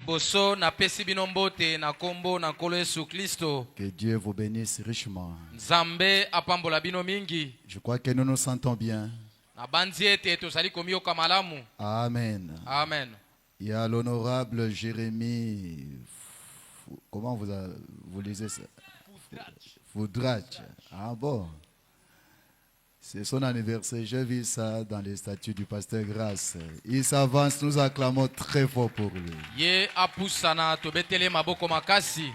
Liboso na pesi bino mbote na kombo na nkolo Yesu Kristo. Que Dieu vous bénisse richement. Nzambe apambola bino mingi. Je crois que nous nous sentons bien. Na banzi ete tozali komioka malamu. Amen. Amen. Il y a l'honorable Jérémie. Comment vous lisez ça? Foudrach. Ah bon. C'est son anniversaire. J'ai vu ça dans les statuts du pasteur Grâce. Il s'avance. Nous acclamons très fort pour lui. Ye apusana tobetele maboko makasi.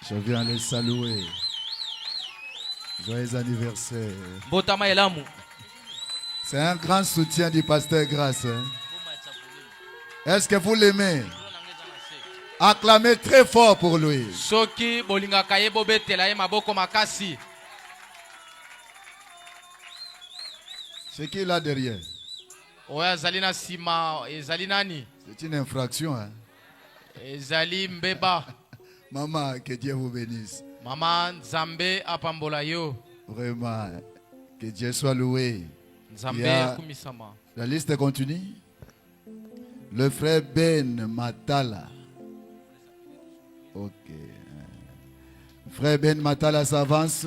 Je viens le saluer. Joyeux anniversaire. Botama elamu. C'est un grand soutien du pasteur Grâce. Est-ce que vous l'aimez? Acclamez très fort pour lui. Soki bolinga kaye bobetela ye maboko makasi. C'est qui là derrière? Oya zalina sima ezali nani? C'est une infraction. Hein? Ezali mbeba. Maman, que Dieu vous bénisse. Mama Nzambe apambola yo. Vraiment, que Dieu soit loué. Nzambe kumisama. La liste continue. Le frère Ben Matala. Ok. Frère Ben Matala s'avance.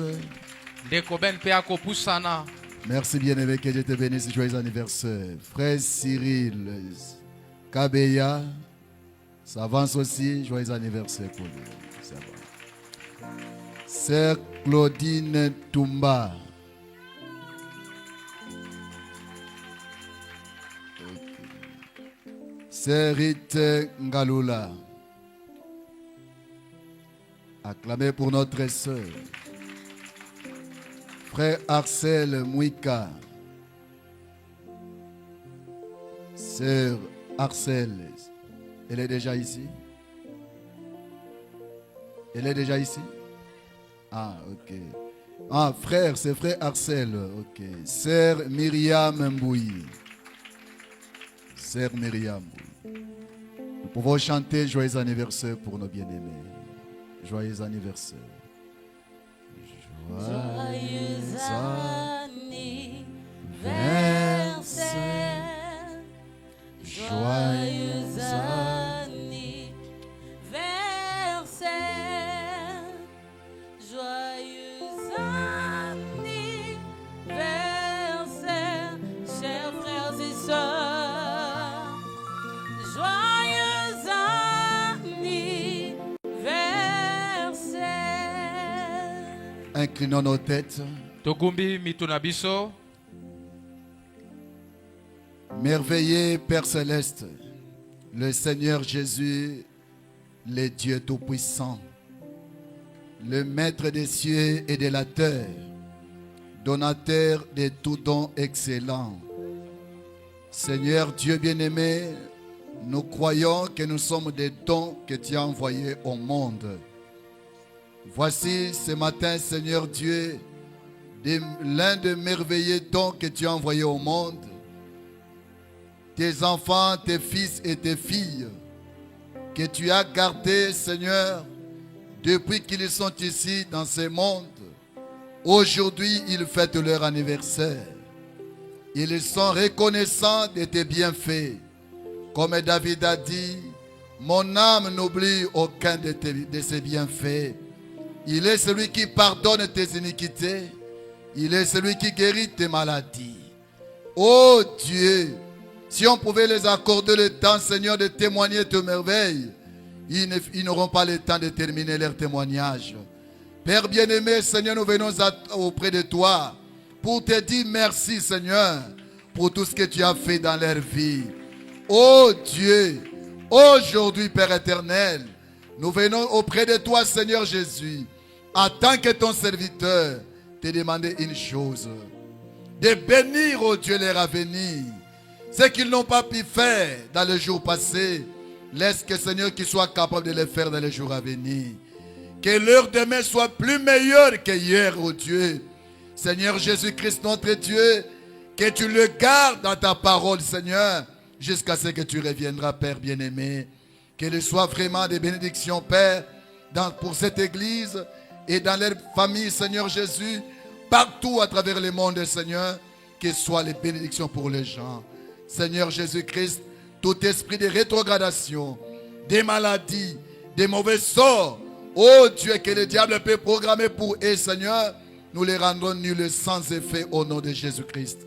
Ndeko Ben pe akopusana. Merci bien-aimé, que Dieu te bénisse. Joyeux anniversaire. Frère Cyril Kabeya s'avance aussi. Joyeux anniversaire pour lui. Ça va. Sœur Claudine Toumba. Sœur Rite Ngalula. Acclamez pour notre sœur. Frère Arcel Mouika. Sœur Arcel. Elle est déjà ici? Elle est déjà ici? Ah, ok. Ah, frère, c'est frère Arcel. Ok. Sœur Myriam Mbouyi. Sœur Myriam Mbouyi. Nous pouvons chanter joyeux anniversaire pour nos bien-aimés. Joyeux anniversaire. Joyeux anniversaire. Joyeux anniversaire. Joyeux anniversaire, chers frères et sœurs. Joyeux anniversaire. Inclinons nos têtes. Togumbi mitunabiso. Merveilleux Père Céleste, le Seigneur Jésus, le Dieu Tout-Puissant, le Maître des cieux et de la terre, donateur de tout don excellent. Seigneur Dieu bien-aimé, nous croyons que nous sommes des dons que tu as envoyés au monde. Voici ce matin, Seigneur Dieu, l'un des merveilleux dons que tu as envoyés au monde. Tes enfants, tes fils et tes filles, que tu as gardés, Seigneur, depuis qu'ils sont ici dans ce monde. Aujourd'hui, ils fêtent leur anniversaire. Ils sont reconnaissants de tes bienfaits. Comme David a dit, mon âme n'oublie aucun de ses bienfaits. Il est celui qui pardonne tes iniquités. Il est celui qui guérit tes maladies. Oh Dieu, si on pouvait les accorder le temps, Seigneur, de témoigner tes merveilles, ils n'auront pas le temps de terminer leur témoignage. Père bien-aimé, Seigneur, nous venons auprès de toi pour te dire merci, Seigneur, pour tout ce que tu as fait dans leur vie. Oh Dieu, aujourd'hui, Père éternel, nous venons auprès de toi, Seigneur Jésus, en tant que ton serviteur, te demander une chose, de bénir, oh Dieu, leur avenir. Ce qu'ils n'ont pas pu faire dans le jour passé, laisse que Seigneur qu'ils soient capables de le faire dans les jours à venir. Que leur demain soit plus meilleur que hier, oh Dieu. Seigneur Jésus-Christ, notre Dieu, que tu le gardes dans ta parole, Seigneur, jusqu'à ce que tu reviendras, Père bien-aimé. Qu'il soit vraiment des bénédictions, Père, pour cette église et dans leur famille, Seigneur Jésus, partout à travers le monde, Seigneur, que soient les bénédictions pour les gens. Seigneur Jésus-Christ, tout esprit de rétrogradation, des maladies, des mauvais sorts. Oh Dieu, que le diable peut programmer pour eux, Seigneur, nous les rendrons nuls sans effet au nom de Jésus-Christ.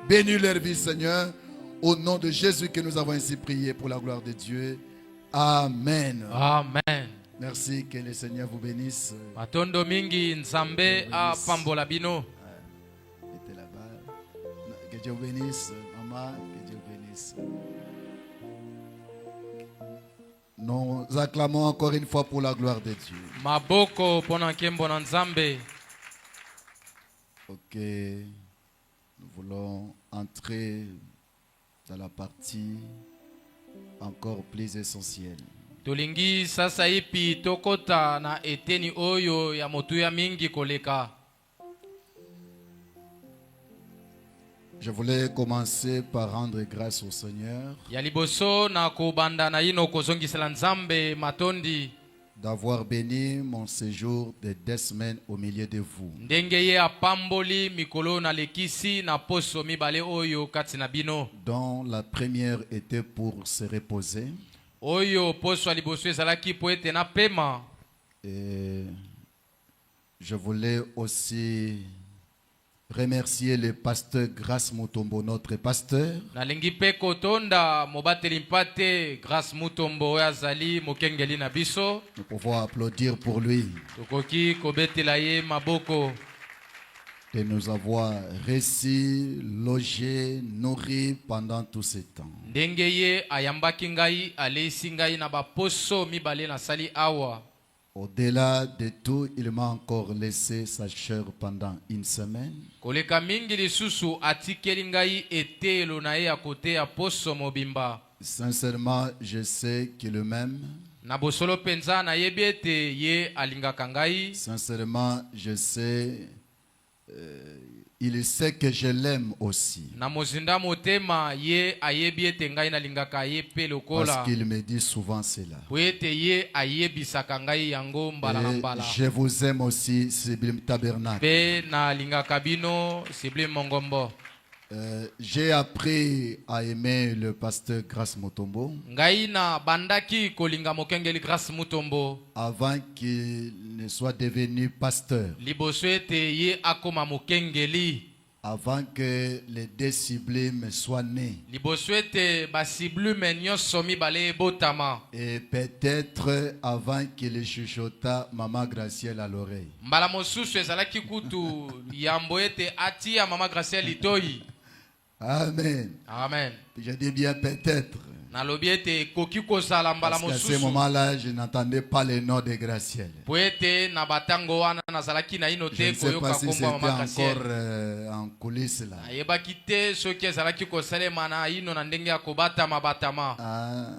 Bénis leur vie, Seigneur, au nom de Jésus que nous avons ainsi prié pour la gloire de Dieu. Amen. Amen. Merci, que le Seigneur vous bénisse. Matondo mingi nzambe a pambola bino. Mettez là-bas. Que Dieu vous bénisse, maman, que Dieu vous bénisse. Nous acclamons encore une fois pour la gloire de Dieu. Maboko pona nkembo na nzambe. Ok, nous voulons entrer dans la partie encore plus essentielle. Tolingi sasa ipi tokota na eteni oyo ya motuya mingi koleka. Je voulais commencer par rendre grâce au Seigneur Ya liboso na kubanda na ino kozongisela nzambe matondi. d'avoir béni mon séjour de 2 semaines au milieu de vous. Ndenge ye apamboli mikolo na lekisi na poso mibale oyo kati na bino. Dont la première était pour se reposer. Oyo poso liboso ezalaki po ete na pema. Et je voulais aussi remercier le pasteur Grace Mutombo, notre pasteur, Nalingi pe kotonda mobateli mpate Grace Mutombo oyo azali mokengeli na biso. nous pouvons applaudir pour lui, Tokoki kobetela ye maboko. de nous avoir reçus, logés, nourris pendant tout ce temps. Ndenge ye ayambaki ngai aleisi ngai na baposo mibale na sali awa. Au-delà de tout, il m'a encore laissé sa chair pendant 1 semaine. Koleka mingi lisusu atikeli ngai etelo na ye ya kote ya poso mobimba. Sincèrement, je sais qu'il m'aime. Na bosolo penza na yebi ete ye alingaka ngai. Sincèrement, je sais, il sait que je l'aime aussi. Na mozinda motema ye ayebi ete ngai nalingaka ye pe lokola. Parce qu'il me dit souvent cela. Po ete ye ayebisaka ngai yango mbala na Et mbala. je vous aime aussi, Sublime Tabernacle. Pe na lingaka bino Sublime Mongombo. J'ai appris à aimer le pasteur Grace Mutombo Ngai na bandaki kolinga mokengeli Grace Mutombo avant qu'il ne soit devenu pasteur. liboso ete ye akoma mokengeli. Avant que les 2 sublimes soient nés. Liboso ete basiblume nyonso mibale ebotama. Et peut-être avant qu'il chuchota Maman Gracielle à l'oreille. Mbala mosusu ezalaki kutu yambo ete atia Mama Gracielle litoi. Amen. Amen. Je dis bien peut-être. Nalobi ete koki kozala mbala Parce qu'à ce mosusu. moment-là, je n'entendais pas le nom de Gracielle. Po ete na batango wana nazalaki na ino Je te ne sais pas koyoka si kombo c'était ya Mama encore Gracielle. en coulisses là. Ayebaki te soki ezalaki kosalema na ino na ndenge ya kobatama batama. Ah,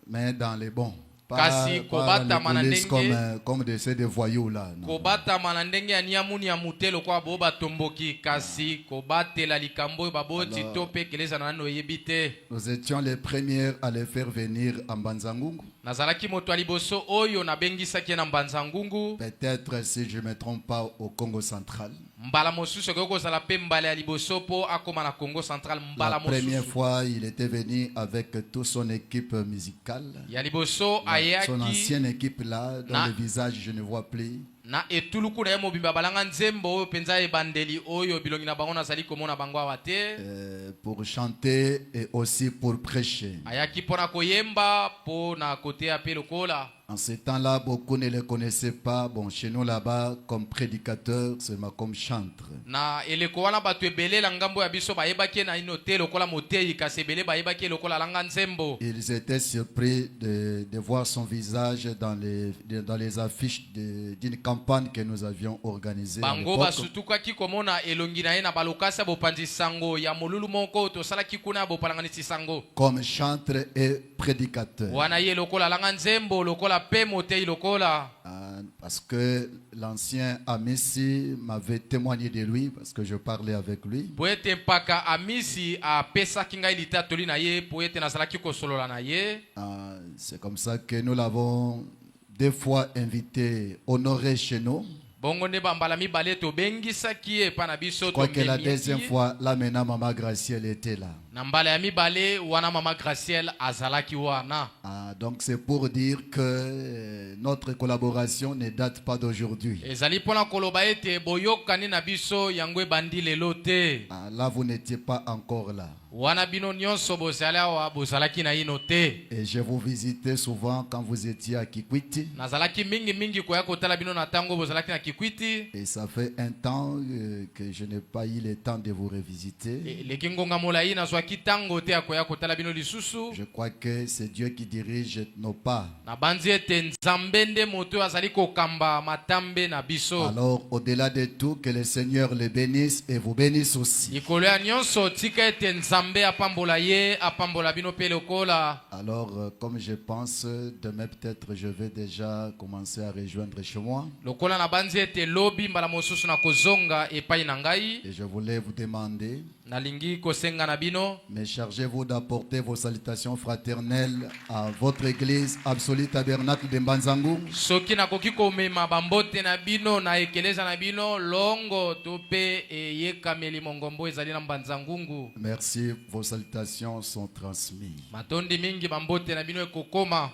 mais dans les bons. Kasi kobatama na les coulisses ndenge comme de ces voyous là. Non. kobatama na ndenge ya niamuni ya mutelo kwa bo batomboki kasi kobatela likambo oyo baboti Alors, to pe keleza na nano oyebi te. Nous étions les premiers à les faire venir en Banzangungu. Nazalaki moto ya liboso oyo nabengisaki ye na mbanza ngungu. Peut-être, si je ne me trompe pas, au Congo central. Mbala mosusu okoki kozala pe mbala ya liboso po akoma na Congo central mbala La première mosusu. fois, il était venu avec toute son équipe musicale. Ya liboso Son ayaki ancienne équipe là, dont Na- le visage je ne vois plus. na etuluku na ye mobimba balanga nzembo oyo penza ebandeli oyo bilongi na bango nazali komona bango awa te. Pour chanter et aussi pour prêcher. Ayaki mpona koyemba po na kote ya pe lokola. En ce temps-là, beaucoup ne le connaissaient pas. Bon, chez nous là-bas, comme prédicateur, seulement comme chantre. Na eleko wana bato ebele la ngambo ya biso bayebaki ye na ino te lokola motei kasi ebele bayebaki ye lokola langa nzembo. Ils étaient surpris de voir son visage dans les affiches d'une campagne que nous avions organisée à Bango l'époque. basutukaki komona elongi na ye na balokasi ya bopanzi sango ya molulu moko tosalaki kuna ya bopalanganisi sango. Comme chantre et prédicateur. Wana ye lokola langa nzembo lokola pe motei lokola. Parce que l'ancien Amissi m'avait témoigné de lui, parce que je parlais avec lui. Po ete mpaka amisi apesaki ngai litatoli na ye po ete nazalaki kosolola na ye. C'est comme ça que nous l'avons 2 fois invité, honoré chez nous. bongo nde bambala mibale tobengisaki ye epai na biso Je crois que la deuxième tomemiaki. fois, là maintenant, Maman Gracielle était là. Na mbala ya mibale wana mama Gracielle azalaki wana. Ah, donc c'est pour dire que notre collaboration ne date pas d'aujourd'hui. Ezali mpona koloba ete boyokani na biso yango ebandi lelo te. Ah, là, vous n'étiez pas encore là. Wana bino nyonso bozali awa bozalaki na ino te. Et je vous visitais souvent quand vous étiez à Kikwiti. Nazalaki mingi koya kotala bino na tango bozalaki na Kikwiti. Et ça fait un temps que je n'ai pas eu le temps de vous revisiter. Leki ngonga molai nazwaki tango te akoya kotala bino lisusu. Je crois que c'est Dieu qui dirige nos pas. Na banzi ete nzambe nde moto azali kokamba matambe na biso. Alors, au-delà de tout, que le Seigneur les bénisse et vous bénisse aussi. Likolo ya nyonso tika ete nzambe apambola ye apambola bino pe lokola. Alors, comme je pense, demain peut-être je vais déjà commencer à rejoindre chez moi. Lokola na banzi ete lobi mbala mosusu na kozonga epai na ngai. Et je voulais vous demander, Nalingi kosenga na bino. mais chargez-vous d'apporter vos salutations fraternelles à votre église Absolue Tabernacle de Mbanzangu. Soki nakoki komema bambote na bino na ekeleza na bino longo to pe eyekameli mongombo ezali na Mbanzangungu. Merci, vos salutations sont transmises. Matondi mingi bambote na bino ekokoma.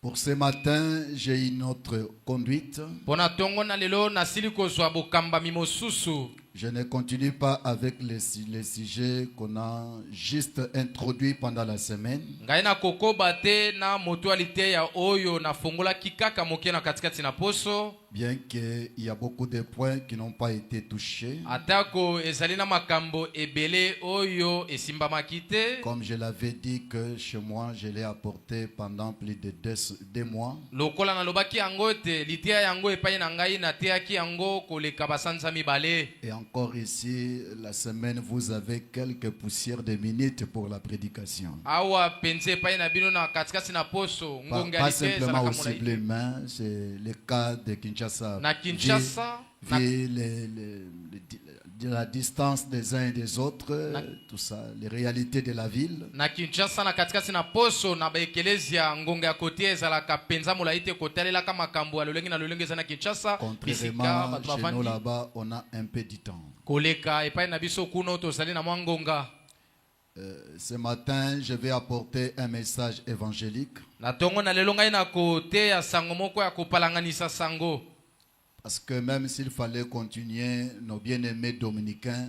Pour ce matin, j'ai une autre conduite. Pona tongo na lelo nasili kozwa bokamba mimosusu. Je ne continue pas avec les sujets qu'on a juste introduits pendant la semaine. Ngai na kokoba te na mutualité ya oyo na fongola kikaka moke na katikati na poso. Bien qu'il y a beaucoup de points qui n'ont pas été touchés. Atako ezali na makambo ebele oyo esimbamaki te. Comme je l'avais dit que chez moi, je l'ai apporté pendant plus de deux mois. Lokola na lobaki yango te litia yango epai na ngai na teaki yango koleka basanza mibale. Et encore ici, la semaine, vous avez quelques poussières de minutes pour la prédication. Awa pense epai na bino na katikati na poso Pas simplement au ezalaka molai te. supplément, c'est le cas de Kinshasa. Na Kinshasa Vu la distance des uns et des autres, tout ça, les réalités de la ville. na Kinshasa na katikati na poso na baekelezia ngonga ya kote ezalaka penza molai te kotalelaka makambo ya lolenge na lolenge eza na Kinshasa. Contrairement chez nous là-bas, on a un peu du temps. Koleka epai na biso kuno tozali na mwa ngonga. Ce matin, je vais apporter un message évangélique. Na tongo na lelo ngai na kote ya sango moko ya kopalanganisa sango. Parce que même s'il fallait continuer, nos bien-aimés dominicains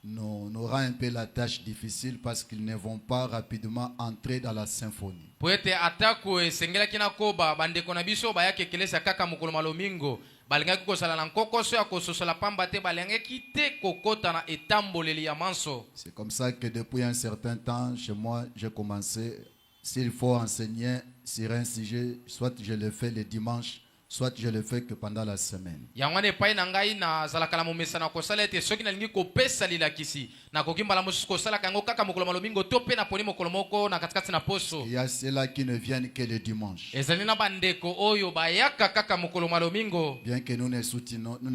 nous aura un peu la tâche difficile parce qu'ils ne vont pas rapidement entrer dans la symphonie. Po ete atako esengelaki na koba bandeko na biso bayaki ekelesa kaka mokolo malomingo balingaki kozala na nkokoso ya kososola pamba te balingaki te kokota na etamboleli ya manso. C'est comme ça que depuis un certain temps, chez moi, j'ai commencé, s'il faut enseigner sur un sujet, soit je le fais le dimanche, soit je le fais que pendant la semaine. Yangwane epai na ngai na zalaka na momesa na kosala ete soki nalingi kopesa lilakisi na kokimbala mosusu kosalaka yango kaka mokolo malomingo to pe na poni mokolo moko na katikati na poso. Il y a ceux-là qui ne viennent que le dimanche. Ezali na bandeko oyo bayaka kaka mokolo malomingo. Bien que nous ne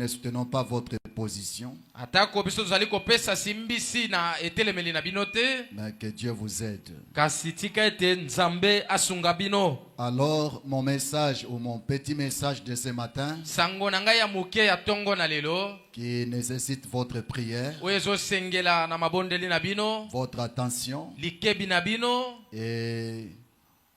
soutenons pas votre position, Atako biso tozali kopesa simbisi na etelemeli na bino te. mais que Dieu vous aide. Kasi tika ete nzambe asunga bino. Alors, mon message ou mon petit message de ce matin, Sango na ngai ya moke ya tongo na lelo qui nécessite votre prière, oyo ezosengela na mabondeli na bino votre attention, likebi na bino. et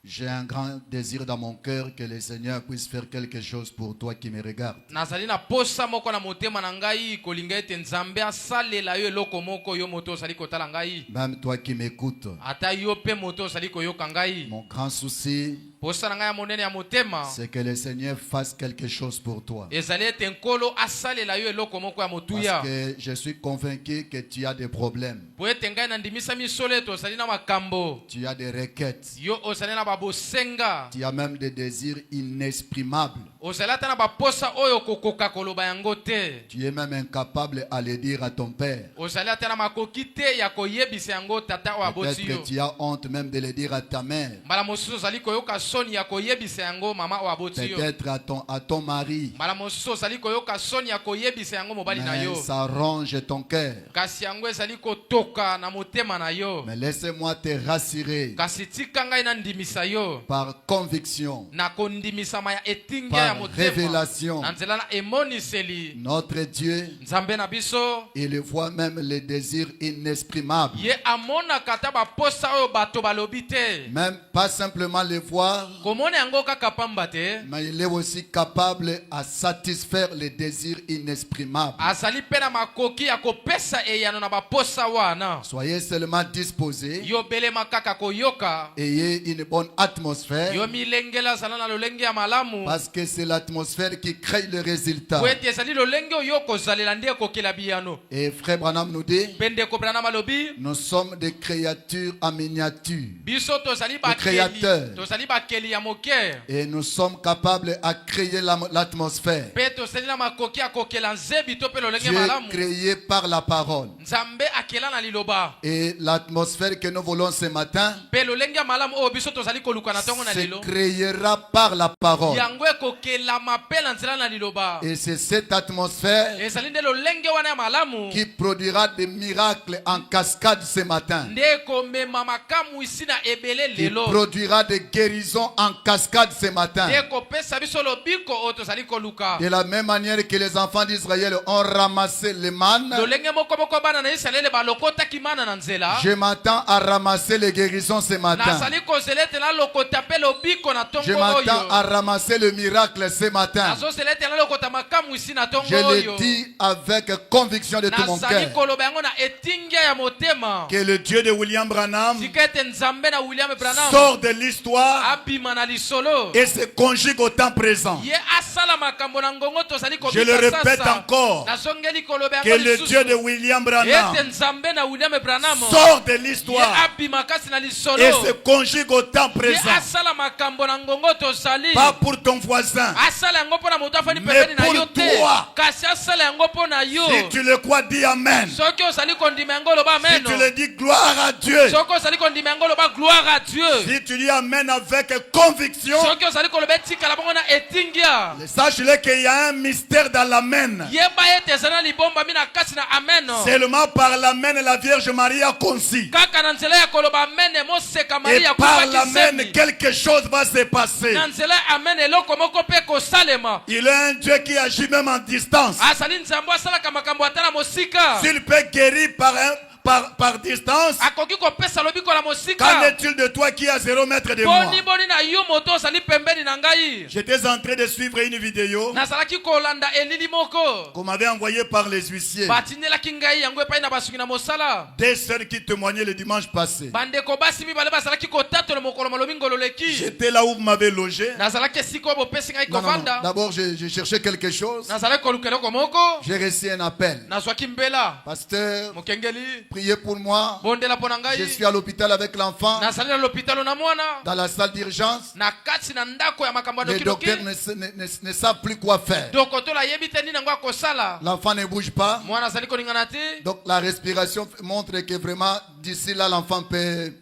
j'ai un grand désir dans mon cœur que le Seigneur puisse faire quelque chose pour toi qui me regarde. Nazali na posa moko na motema na ngai kolinga ete nzambe asalela yo eloko moko yo moto ozali kotala ngai. Même toi qui m'écoutes, Ata yo pe moto ozali koyoka ngai. mon grand souci, Posa na ngai ya monene ya motema c'est que le Seigneur fasse quelque chose pour toi. ezali ete nkolo asalela yo eloko moko ya motuya. Parce que je suis convaincu que tu as des problèmes, Po ete ngai na ndimisa misolo ete ozali na makambo tu as des requêtes, yo ozali na babosenga tu as même des désirs inexprimables. ozali ata na baposa oyo kokoka koloba yango te. Tu es même incapable à le dire à ton père. Ozali ata na makoki te ya koyebisa yango tata oyo Peut-être aboti yo. que tu as honte même de le dire à ta mère. Mbala mosusu ozali koyoka soni ya koyebisa yango mama oyo aboti yo. peut-être à ton mari. Mbala mosusu ozali koyoka soni ya koyebisa yango mobali na Mais yo. ça ronge ton cœur. Kasi yango ezali kotoka na motema na yo. Mais laissez-moi te rassurer Kasi tika ngai nandimisa yo. par conviction, Na kondimisama ya etinga ya par motema. révélation. Na nzela na emoniseli. Notre Dieu, Nzambe na biso. il voit même les désirs inexprimables. Ye amona kata baposa oyo bato balobi te. Même pas simplement les voir, Komona yango kaka pamba te. mais il est aussi capable à satisfaire les désirs inexprimables. Azali pe na makoki ya kopesa eyano na baposa wana. Soyez seulement disposés, Yo belema kaka koyoka. ayez une bonne atmosphère, Yo milengela zala na lolenge ya malamu. parce que c'est l'atmosphère qui crée le résultat. Po ete ezali lolenge oyo kozalela nde kokela biyano. Et frère Branham nous dit, Pende kobrana malobi. nous sommes des créatures en miniature Biso tozali créateur. bakeli. Tozali bakeli ya moke. et nous sommes capables à créer l'atmosphère. Pe tozali na makoki ya kokela nzebi to pe lolenge Dieu malamu. créé par la parole. Nzambe akela na liloba. Et l'atmosphère que nous voulons ce matin Pe lolenge ya malamu oyo biso tozali koluka na tongo na se lelo. créera par la parole. Yango ekokelama pe na nzela na liloba. Et c'est cette atmosphère Ezali nde lolenge wana ya malamu. qui produira des miracles en cascade ce matin. Nde komema makamu isi na ebele Qui lelo. produira des guérisons en cascade ce matin. Nde kopesa biso lobiko oyo tozali koluka. De la même manière que les enfants d'Israël ont ramassé les mannes, Lolenge moko moko bana na Israele balokotaki mana na nzela. je m'attends à ramasser les guérisons ce matin. Nazali kozela ete nalokota pe lobiko na tongo Je m'attends à oyo. ramasser le miracle ce matin. Nazozela ete nalokota makamu isi na tongo Je le oyo. dis avec conviction de tout mon Nazali cœur. koloba yango na etingia ya motema. Que le Dieu de William Branham Sika ete Nzambe na William Branham sort de l'histoire abima na lisolo. et se conjugue au temps présent. Ye asala makambo na ngongo tozali Je le kobika répète sasa. encore, Nazongeli koloba que yango le lisusu. Dieu de William Branham Ete Nzambe na William Branham sort de ye l'histoire abima kasi na lisolo. et se conjugue au temps Ye présent. asala makambo na ngongo tozali. Pas pour ton voisin. Asala yango mpo na moto afani Mais pembeni na pour yo te. toi. Kasi asala yango mpo na yo. Si tu le crois, dis Amen. Soki ozali kondima yango loba Si amen. tu le dis gloire à Dieu. Soki ozali kondima yango loba gloire à Dieu. Si tu dis Amen avec conviction, Soki ozali koloba etikala bongo na etingia. sache-le qu'il y a un mystère dans l'Amen. Yeba ete ezali na libomba mi na kasi na amen. Seulement par l'Amen, la Vierge Marie a conçu. Kaka na nzela ya koloba amen moseka Et Maria par kubaki l'Amen, semi. quelque chose va se passer. Na nzela ya amen eloko moko pe kosalema. Il est un Dieu qui agit même en distance. Asali nzambo asalaka makambo ata na mosika. S'il peut guérir par distance, Akoki kopesa lobiko na qu'en mosika. est-il de toi qui est à 0 mètre de moi? Boni boni na yo moto ozali pembeni na ngai. J'étais en train de suivre une vidéo Nazalaki kolanda elili moko. qu'on m'avait envoyée par les huissiers. Batindelaki ngai yango epai na basungi na mosala. Des sœurs qui témoignaient le dimanche passé. Bandeko basi mibale bazalaki kotatola mokolo malobi ngololeki. J'étais là où vous m'avez logé. Nazalaki esika oyo bopesi ngai Non, non, non. kovanda. D'abord, j'ai cherché quelque chose. Nazalaki koluka eloko moko. J'ai reçu un appel. Nazwaki mbela. Pasteur, Mokengeli. priez pour moi. Bondela mpo na Je ngai. suis à l'hôpital avec l'enfant, Nazali na lopitalo na mwana. dans la salle d'urgence. Na kati na ndako ya makambo ya Les docteurs dokidoki. ne savent plus quoi faire. Dokotola ayebi te nini yango akosala. L'enfant ne bouge pas. Mwana azali koningana te. Donc la respiration montre que vraiment d'ici là l'enfant peut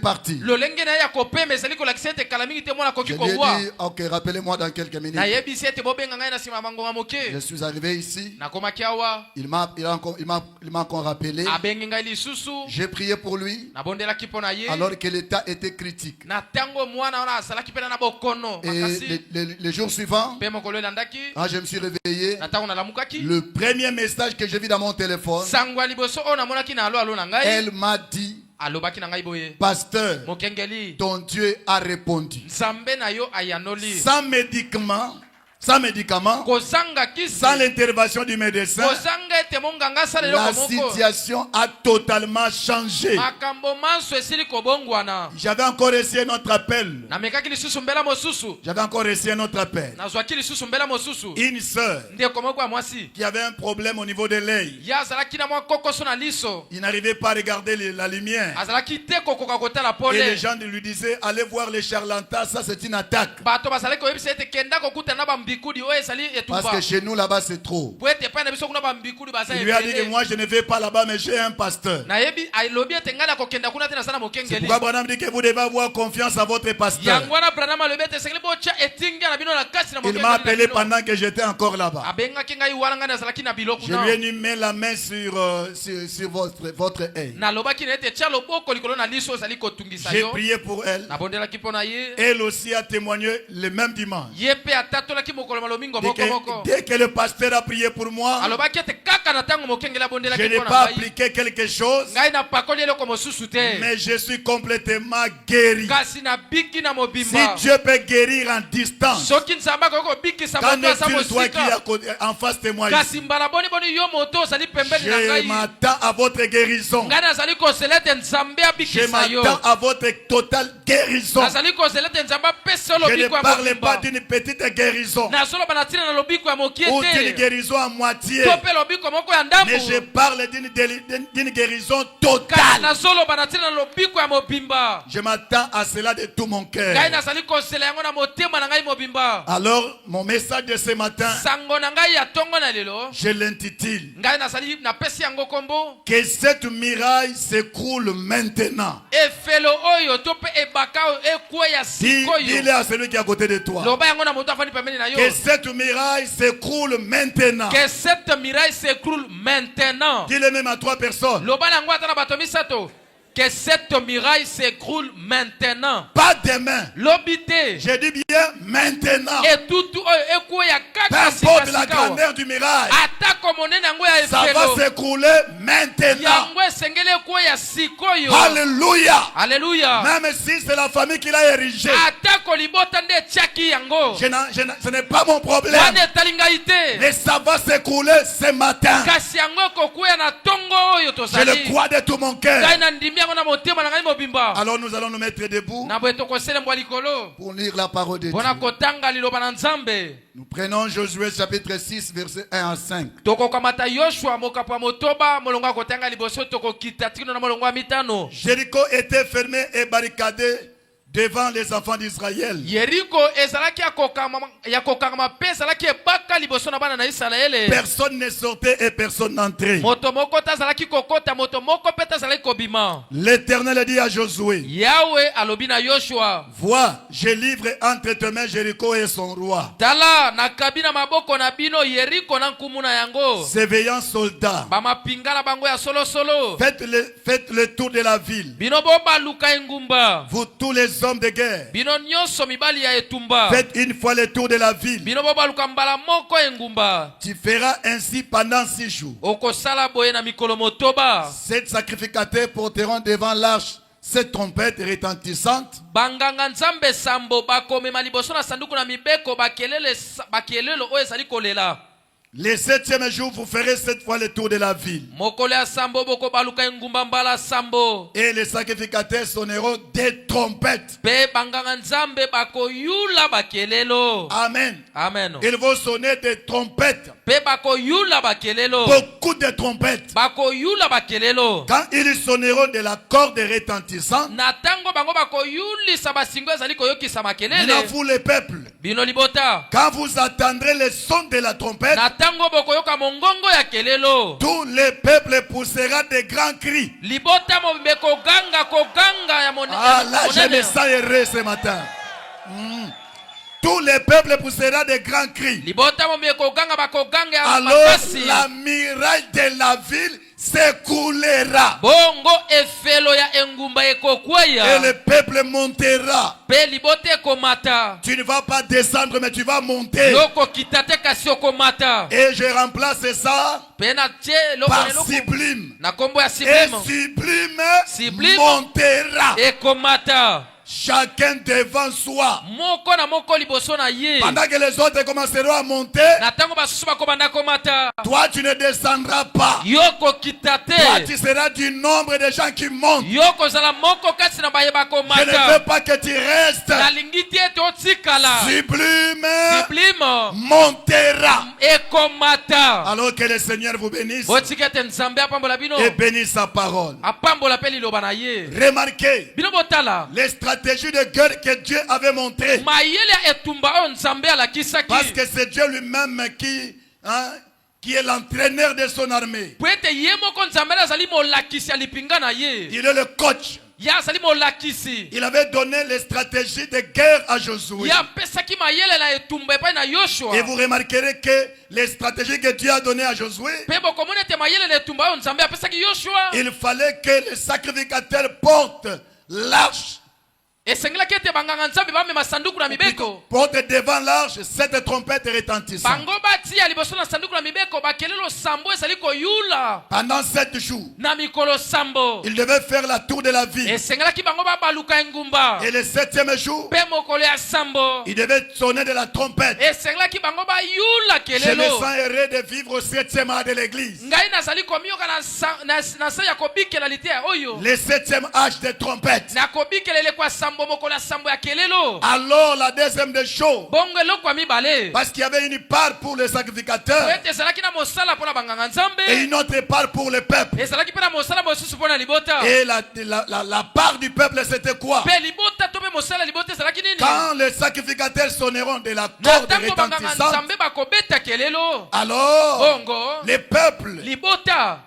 partir. Lolenge na ye ya kopema ezali kolakisa ete kala mingi te mwana Je akoki lui ai kowa. dit, ok, rappelez-moi dans quelques minutes. Nayebisi ete bobenga ngai na nsima ya mangonga Je moke. suis arrivé ici. Nakomaki awa. Il m'a encore rappelé. Abenge ngai lisusu. J'ai prié pour lui Nabondelaki mpo na ye. alors que l'état était critique. Na ntango mwana wana azalaki mpe na bokono Et makasi. les jours suivants, Mpe mokolo elandaki. quand je me suis réveillé, Na ntango nalamukaki. le premier message que j'ai vu dans mon téléphone, Sango ya liboso oyo namonaki na alo na ngai. elle m'a dit, Alobaki na ngai boye. Pasteur, Mokengeli. ton Dieu a répondu. Nzambe na yo ayanoli. Sans médicaments, Kozanga kisi. sans l'intervention du médecin, Kozanga ete monganga asala La eloko moko. situation a totalement changé. Makambo manso esili kobongwana. J'avais encore reçu un autre appel. Namekaki lisusu mbela mosusu. J'avais encore reçu un autre appel. Nazwaki lisusu mbela mosusu. Une sœur Ndeko moko ya mwasi. qui avait un problème au niveau de l'œil. Ye azalaki na mwa kokoso na liso. Il n'arrivait pas à regarder la lumière. Azalaki te kokoka kotala Et les pole. gens lui disaient, allez voir les charlatans, ça c'est une attaque. Bato bazalaki koyebisa ete kenda kokutana na bambika bambikudi oyo ezali Parce etumba que chez nous là-bas c'est trop. po ete epai na biso kuna bambikudi baza Il lui a dit que ebele moi je ne vais pas là-bas, mais j'ai un pasteur. nayebi alobi ete ngai nakokenda kuna te naza na C'est mokengeli pourquoi Branham dit que vous devez avoir confiance à votre pasteur. yango wana branham alobi ete esengeli botya etinga na bino na kasi na Il m'a appelé mokengeli pendant que j'étais encore là-bas. abengaki ngai wana ngai nazalaki na biloko Je lui ai dit, mets la main sur votre œil. nalobaki na ete tya loboko likolo na liso ozali kotungisa J'ai yo prié pour elle. nabondelaki mpo na ye Elle aussi a témoigné le même dimanche. ye mpe atatolaki mokolo malomingo Dit moko moko que dès que le pasteur a prié pour moi, alobaki ete kaka na ntango mokengeli je abondelaki n'ai mpo na pas ngai appliqué quelque chose, ngai napakoli eloko mosusu te mais je suis complètement guéri. kasi nabiki na Si mobimba Dieu peut guérir en distance, soki nzambe akoki kobikisa qu'en moto aza est-il toi qui mosika es en face de moi kasi ici? mbala boni yo moto ozali pembeni na Je ngai m'attends à votre guérison. ngai nazali kozela ete nzambe Je abikisa yo m'attends à votre totale guérison. nazali kozela ete nzambe apesa yo Je ne lobiko ya parle pas mobimba d'une petite guérison nazoloba na ntina na lobiko ya mokie ou d'une te guérison à moitié, to mpe lobiko moko ya ndambo mais je parle d'une guérison kasi totale. nazoloba na ntina na lobiko ya mobimba Je m'attends à cela de tout mon ngai cœur. nazali kozela yango na motema na ngai mobimba Alors, mon message de ce matin, sango na ngai ya ntongo na lelo je l'intitule ngai nazali napesi yango kombo que cette muraille s'écroule maintenant. efelo oyo to mpe ebaka oyo ekweya sikoyo Dis-le à celui qui est à côté de toi. loba yango na moto afandi pembeni na yo Que cette muraille s'écroule maintenant. que cette miraille s'écroule maintenant Dis-le même à 3 personnes. loba na yango ata na bato misato que cette muraille s'écroule maintenant Pas demain. lobi te Je dis bien maintenant. etutu oyo ekweya Peu kaka importe la sikasika grandeur du miraille, atako monene yango ya ça va efelo s'écrouler maintenant. yango esengeli ekweya sikoyo Alléluia. alleluya Même si c'est la famille qui l'a érigé, atako libota nde etiaki yango ce n'est pas mon problème. wana etali ngai te Mais ça va s'écrouler ce matin. kasi yango ekokweya na ntongo oyo Je tozali le crois de tout mon ngai cœur. na ndimi yango na motema na ngai mobimba Alors nous allons nous mettre debout na boye tokoselembwa likolo Pour lire la parole de Dieu. mpona kotanga liloba na nzambe Nous prenons Josué chapitre 6 versets 1 à 5. tokokamata yoshua mokapo ya motoba molongo ya kotanga liboso tokokita tikino na molongo ya mitano Jéricho était fermé et barricadé devant les enfants d'Israël. yeriko ezalaki ya kokangama mpe ezalaki ebaka liboso na bana na isalaele Personne ne sortait et personne n'entrait. moto moko te azalaki kokota moto moko mpe te azalaki kobima L'Éternel dit à Josué, yawe alobi na yoshua vois, je livre entre tes mains Jéricho et son roi, tala nakabi na maboko na bino yeriko na nkumu na yango ses veillants soldats. bamapinga na bango ya solosolo Faites le tour de la ville. bino bobaluka engumba Vous tous les hommes de guerre, bino nyonso mibali ya etumba faites une fois le tour de la ville. bino bobaluka mbala moko engumba Tu feras ainsi pendant 6 jours. okosala boye na mikolo motoba 7 sacrificateurs porteront devant l'arche 7 trompettes retentissantes. banganga nzambe sambo bakomema liboso na sanduku na mibeko bakelelo oyo ezali kolela Le 7e jour, vous ferez 7 fois le tour de la ville. mokolo ya sambo bokobaluka engumba mbala sambo Et les sacrificateurs sonneront des trompettes. mpe banganga nzambe bakoyula bakelelo Amen. amen Ils vont sonner des trompettes. mpe bakoyula bakelelo Beaucoup de trompettes. bakoyula bakelelo Quand ils sonneront de la corde retentissante, na ntango bango bakoyulisa basingo ezali koyokisa makelele maintenant vous les peuples, bino libota quand vous attendrez le son de la trompette, na ntango bokoyoka mongongo ya kelelo tous les peuples poussera des grands cris. libota mobimbe koganga ya Ah là, je me sens heureux ce matin. Tous les peuples poussera des grands cris. libota mobimbe koganga bakoganga ya Alors makasi la muraille de la ville s'écoulera. bongo efelo ya engumba Et ekokweya le peuple montera. mpe libota ekomata Tu ne vas pas descendre, mais tu vas monter. yokokita te kasi okomata Et je remplace ça mpe na tie par eloko sublime. na nkombo ya Et siblime sublime montera. ekomata Chacun devant soi. moko na moko liboso na ye Pendant que les autres commenceront à monter, na ntango basusu bakobanda komata toi tu ne descendras pas. yokokita Toi te tu seras du nombre de gens qui montent. yokozala moko kati na baye Je ne bakomata veux pas que tu restes. nalingi te ete otikala Sublime siblime montera. ekomata. Alors que le Seigneur vous bénisse Botika ete nzambe apambola bino. et bénisse sa parole. Apambola pe liloba na ye. Remarquez Bino botala. les stratégies de guerre que Dieu avait montrées. Mayele ya etumba o nzambe alakisaki. Parce que c'est Dieu lui-même qui est l'entraîneur de son armée. Po ete ye moko nzambe azali molakisi ya lipinga na ye. Il est le coach. Ya azali molakisi. Il avait donné les stratégies de guerre à Josué. Ya pesaki mayele na etumba epai na Yoshua. Et vous remarquerez que les stratégies que Dieu a données à Josué, Pe bokomona ete mayele na etumba o nzambe apesaki Yoshua. il fallait que les sacrificateurs portent l'arche. Esengelaki ete banganga nzambe bamema sanduku na mibeko. Portent devant l'arche cette trompette retentissante. Bango batia liboso na sanduku na mibeko bakelelo sambo ezali koyula. Pendant 7 jours, Na mikolo sambo. il devait faire la tour de la ville. Esengelaki bango babaluka engumba. Et le 7e jour, Pe mokolo ya sambo. il devait sonner de la trompette. Esengelaki bango bayula Je me kelelo. sens heureux de vivre au 7e âge de l'église. Ngai nazali komioka na sa ya kobikela litea oyo. Le 7e âge de trompette. Na kobikelele kwa sambo mokolo ya sambo ya kelelo. Alors la deuxième des choses, Bongo eloko ya mibale. parce qu'il y avait une part pour les sacrificateurs Ete ezalaki na mosala mpona banganga et nzambe. une autre part pour le peuple. Ezalaki mpe na mosala mosusu mpona libota. Et la part du peuple, c'était quoi? Pe libota to pe mosala libota ezalaki nini? Quand les sacrificateurs sonneront de la Na corde ntango banganga retentissante, nzambe bakobeta kelelo. alors Bongo. les peuples, Libota.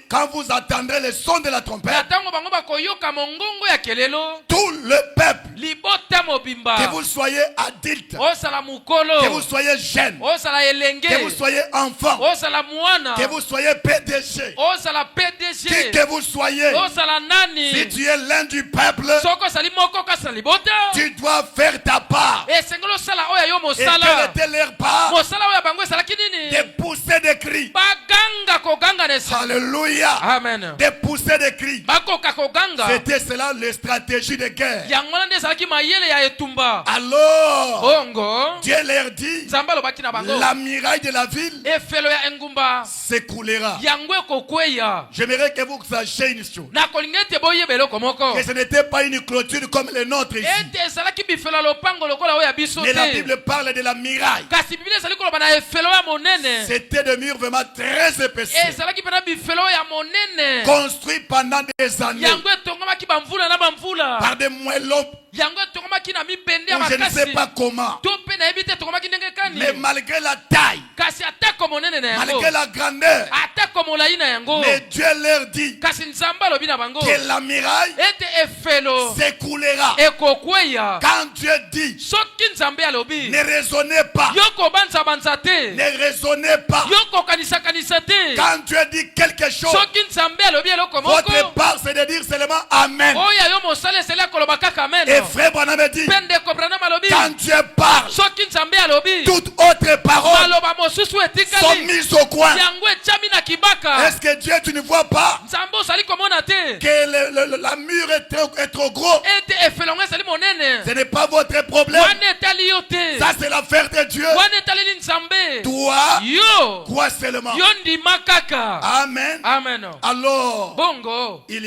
quand vous entendrez le son de la Na trompette, ntango bango bakoyoka mongongo ya kelelo. tout le peuple, Libota mobimba. que vous soyez adulte, Osala que mukolo. vous soyez jeune, Osala elenge. que vous soyez enfant, Osala mwana. que vous soyez PDG, Osala qui PDG. que vous soyez, Osala nani. si tu es l'un du peuple, Soko sali moko kasala libota. tu dois faire ta part. Esengelo sala oya yo Et mosala. quelle était leur part? Mosala oya bango ezalaki nini? De pousser des cris. Baganga koganga nesa. Alléluia. Amen. De pousser des cris. Bakoka koganga. C'était cela les stratégies de guerre. Yango nde ezalaki mayele ya etumba. Alors, Bongo. Dieu leur dit, Nzambe alobaki na bango. la muraille de la ville Efelo ya engumba. s'écoulera. Yango ekokweya. J'aimerais que vous sachiez une chose. Nakolinga ete boyeba eloko moko. Que ce n'était pas une clôture comme les nôtres ici. Ete ezalaki bifelo ya lopango lokola oyo ya biso Mais la te. Bible parle de la muraille. Kasi biblia ezali koloba na efelo ya monene. C'était des murs vraiment très épaissés. Ezalaki mpena bifelo ya monene. Construits pendant des années Yango etongomaki bamvula na bamvula. par des moellons Yango etongomaki na mibende ya ou je ne sais makasi. pas comment. To mpe nayebi te etongomaki ndenge kani. Mais malgré la taille, Kasi atako monene na yango. malgré la grandeur, Atako molai na yango. mais Dieu leur dit Kasi nzambe alobi na bango. que la muraille Ete efelo s'écoulera. ekokweya. Quand Dieu dit, Soki nzambe alobi. ne raisonnez pas, Yoko banza te. ne raisonnez pas. Yoko kanisa te. Quand Dieu dit quelque chose, Soki nzambe alobi eloko votre moko. part c'est de dire seulement Amen. Oya yo mosala eseli akoloba kaka amen. Et frère Branham dit, Pende kobrana malobi. quand Dieu parle, Soki nzambe alobi. toute autre parole Maloba mosusu sont etikali. mises au coin. Yango etiami na kibaka. Est-ce que Dieu, tu ne vois pas Nzambe osali komona te. que la mur est trop gros? Ete efelongo esali monene. Ce n'est pas votre problème. Wana etali yo te. Ça, c'est l'affaire de Dieu. Wana etaleli nzambe. Toi, Yo. crois seulement. Yo ndima kaka. Amen. Amen. Alors, Bongo. il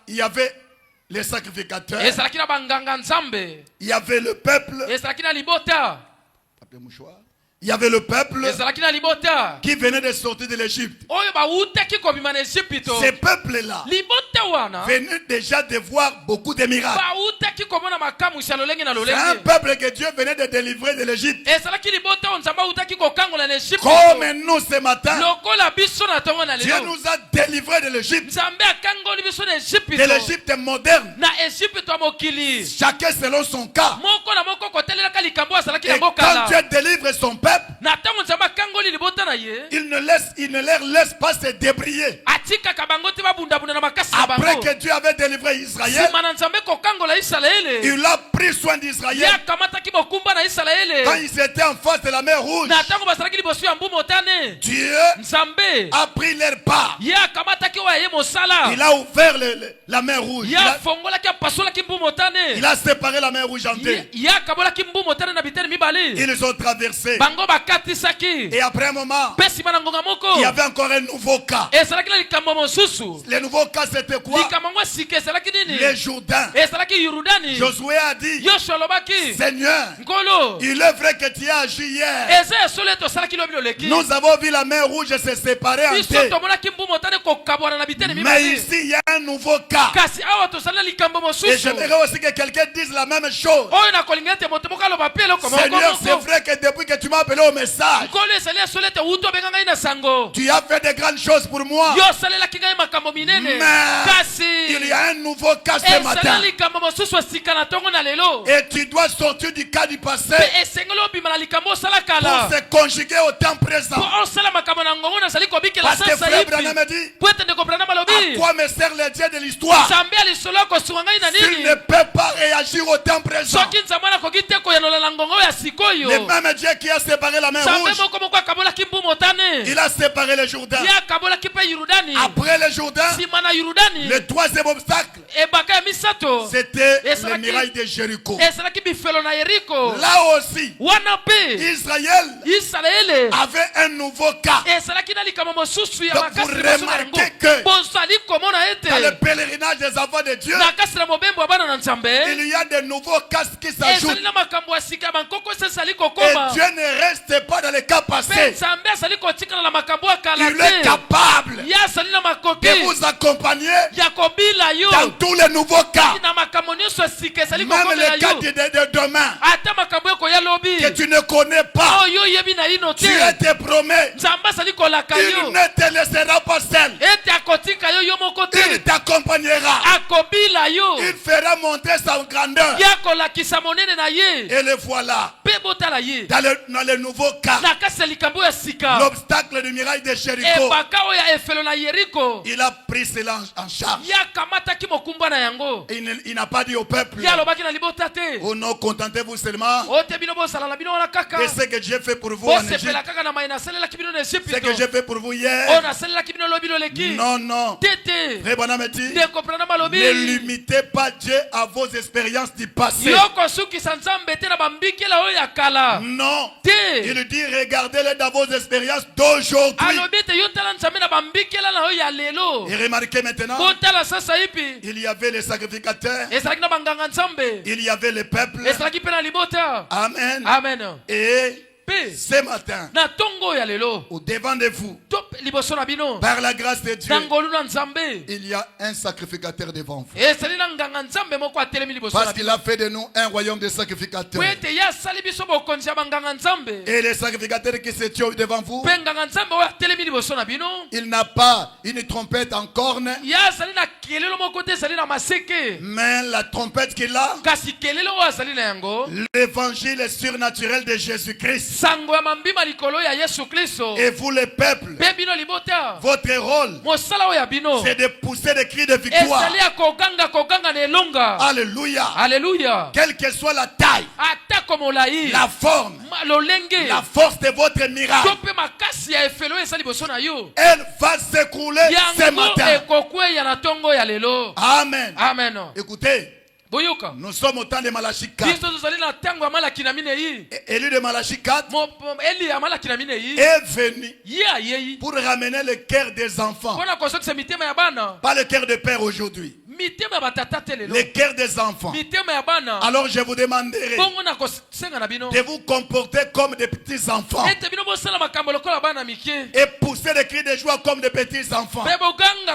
y avait les sacrificateurs, Ezalaki na banganga nzambe. il y avait le peuple, Ezalaki na libota. il y avait le peuple Ezalaki na libota. qui venait de sortir de l'Égypte. Oyo bautaki kobima na Ejipito. Ces peuples-là Libota wana. venaient déjà de voir beaucoup de miracles. Bautaki komona makamu ya lolenge na C'est un lolenge. peuple que Dieu venait de délivrer de l'Égypte. Ezalaki libota oyo nzambe autaki kokangola na Ejipito. Comme nous ce matin, Lokola biso na tongo na Dieu lelo. nous a délivrés de l'Égypte. Nzambe akangoli biso na De Ejipito. l'Égypte moderne. Na Ejipito ya mokili. Chacun selon son cas. Moko na moko kotelelaka likambo azalaki Et yango quand kala. Dieu délivre son peuple, Na ntango nzambe akangoli libota na ye. il ne leur laisse pas se débrouiller. Atikaka bango te babundabunda na makasi na Après bango. que Dieu avait délivré Israël, Sima na nzambe kokangola Isalaele. il a pris soin Ye d'Israël akamataki mokumba na quand Isalaele. ils étaient en face de la mer Rouge. Na ntango bazalaki liboso ya mbu motane. Dieu Nzambe. a pris leur part. Ye akamataki oyo ye mosala. Il a ouvert la mer Rouge. Ye afongolaki apasolaki mbu motane. Il a séparé la mer Rouge en deux. Ye akabolaki mbu motane na biteni mibale. mobali Ils ont traversé. bango bakatisaki Et après un moment, mpe nsima na ngonga moko il y avait encore un nouveau cas. ezalaki na likambo mosusu Le nouveau cas, c'était quoi? likambo yango sika ezalaki nini Les Jourdains. ezalaki yurudani Josué a dit, yoshua alobaki Seigneur, nkolo il est vrai que tu as agi hier. eza esolo ete osalaki lobi loleki Nous avons vu la main rouge se séparer en biso deux. tomonaki mbumu otane kokabwana na biteni Mais mibale ici, il y a un nouveau cas. kasi awa tozali na likambo Et mosusu j'aimerais aussi que quelqu'un dise la même chose. oyo nakolinga ete moto moko aloba mpe eloko Seigneur, c'est moko vrai que depuis que tu m'as appelé au message, nkolo ezali esolo ete wuti obenga ngai na sango tu as fait de grandes choses pour moi. yo osalelaki ngai makambo minene Mais kasi il y a un nouveau cas ce ezali matin. likambo mosusu esika na ntongo na lelo Et tu dois sortir du cas du passé mpe esengeli obima na likambo osala pour kala se conjuguer au temps présent. po osala makambo na ngongo nazali kobikela Parce que sasa frère ipi Branham a dit, po ete ndeko branham à alobi quoi me sert le Dieu de l'histoire nzambe ya lisolo akosunga ngai na s'il nini ne peut pas réagir au temps présent? soki nzambe anakoki te koyanola na ngongo ya Le sikoyo même Dieu qui a séparé la main nzambe rouge, moko moko akabolaki mbu motane il a séparé les Jourdains. ye akabolaki mpe yurudani Après les Jourdains, nsima na yurudani le troisième obstacle, ebaka ya misato c'était Et ça les qui- murailles de Jéricho. ezalaki bifelo na yeriko Là aussi, wana mpe Israël isalaele avait un nouveau cas. ezalaki na likambo mosusu ya Donc, makasi vous liboso na remarquez yango que bozali komona dans le ete pèlerinage des enfants de Dieu, na kasi na mobembo ya bana na nzambe il y a de nouveaux cas qui ezali s'ajoutent. na makambo ya sika ya bankoko esi ezali Et kokoma Dieu ne reste pas dans les cas mpe passés. nzambe azali kotikala na makambo ya kala Il est te capable ye azali na makoki de vous accompagner ya kobila yo dans tous les nouveaux cas. na makambo nyonso ya sika ezali Même kokomela les cas yo de demain ata makambo ekoya lobi que tu ne connais pas. oyo oyebi na yino te Dieu te promet, nzambe azali kolaka il yo ne te laissera pas seul. ete akotika yo yo moko te Il t'accompagnera. akobila yo Il fera monter sa grandeur. ye akolakisa monene na ye Et le voilà. mpe botala ye Dans le nouveau cas, na kasi ya likambo ya sika l'obstacle du mirail de Jéricho, ebaka oyo ya efelo na yeriko il a pris cela en charge. ye akamataki mokumbwa na yango Il n'a pas dit au peuple, ye alobaki na libota te oh non, contentez-vous seulement o te bino bosala na bino wana kaka de ce que j'ai fait pour vous en Égypte, bosepela kaka na mai nasalelaki bino na ce que ejipito j'ai fait pour vous oyo hier. nasalelaki bino lobi loleki Non, non. te te Frère Branham a dit, ndeko branham alobi ne limitez pas Dieu à vos expériences du passé. yo kosukisa nzambe te na bambikela oyo ya kala Non. te Il dit, regardez-les dans vos expériences d'aujourd'hui. alobi ete yo tala nzambe na bambikela na oyo ya lelo Et remarquez maintenant, botala sasa ipi il y avait les sacrificateurs, ezalaki na banganga nzambe il y avait le peuple. ezalaki mpe na libota Amen. amen Et mpe ce matin, na ntongo oyo ya lelo au devant de vous, to liboso na bino par la grâce de Dieu, na ngolu na nzambe Il y a un sacrificateur devant vous. ezali na nganga nzambe moko atelemi liboso na Parce bino qu'il a fait de nous un royaume de sacrificateurs. po ete ye asali biso bokonzi ya banganga nzambe et les sacrificateurs qui se tuent devant vous, mpe nganga nzambe oyo atelemi liboso na bino Il n'a pas une trompette en corne, ye azali na kelelo moko te ezali na maseke mais la trompette qu'il a, kasi kelelo oyo azali na yango l'évangile surnaturel de Jésus-Christ. sango ya mambima likolo ya yesu kristo Et vous, le peuple, mpe bino libota votre rôle, mosala oyo ya bino c'est de pousser des cris de victoire. ezali ya koganga na elonga Alléluia. alleluya Quelle que soit la taille, atako molai la forme, lolenge la force de votre to miracle, mpe makasi ya efelo oyo eza liboso na yo elle va s'écrouler ce yango matin. ekokweya na ntongo ya lelo Amen. amen Écoutez, boyoka nous sommes au temps de Malachie 4. biso tozali na ntango ya malaki na minei Et Élie de Malachie 4 eli ya malaki na minei est venu ye ayei pour ramener le cœur des enfants. mpona kosokisa mitema ya bana Pas le cœur de père aujourd'hui. mitema ya batata te lelo Le cœur des enfants. mitema ya bana Alors je vous demanderai bongo na kosenga na bino de vous comporter comme des petits enfants ete bino bosala makambo lokola bana mike et pousser des cris de joie comme des petits enfants. mpe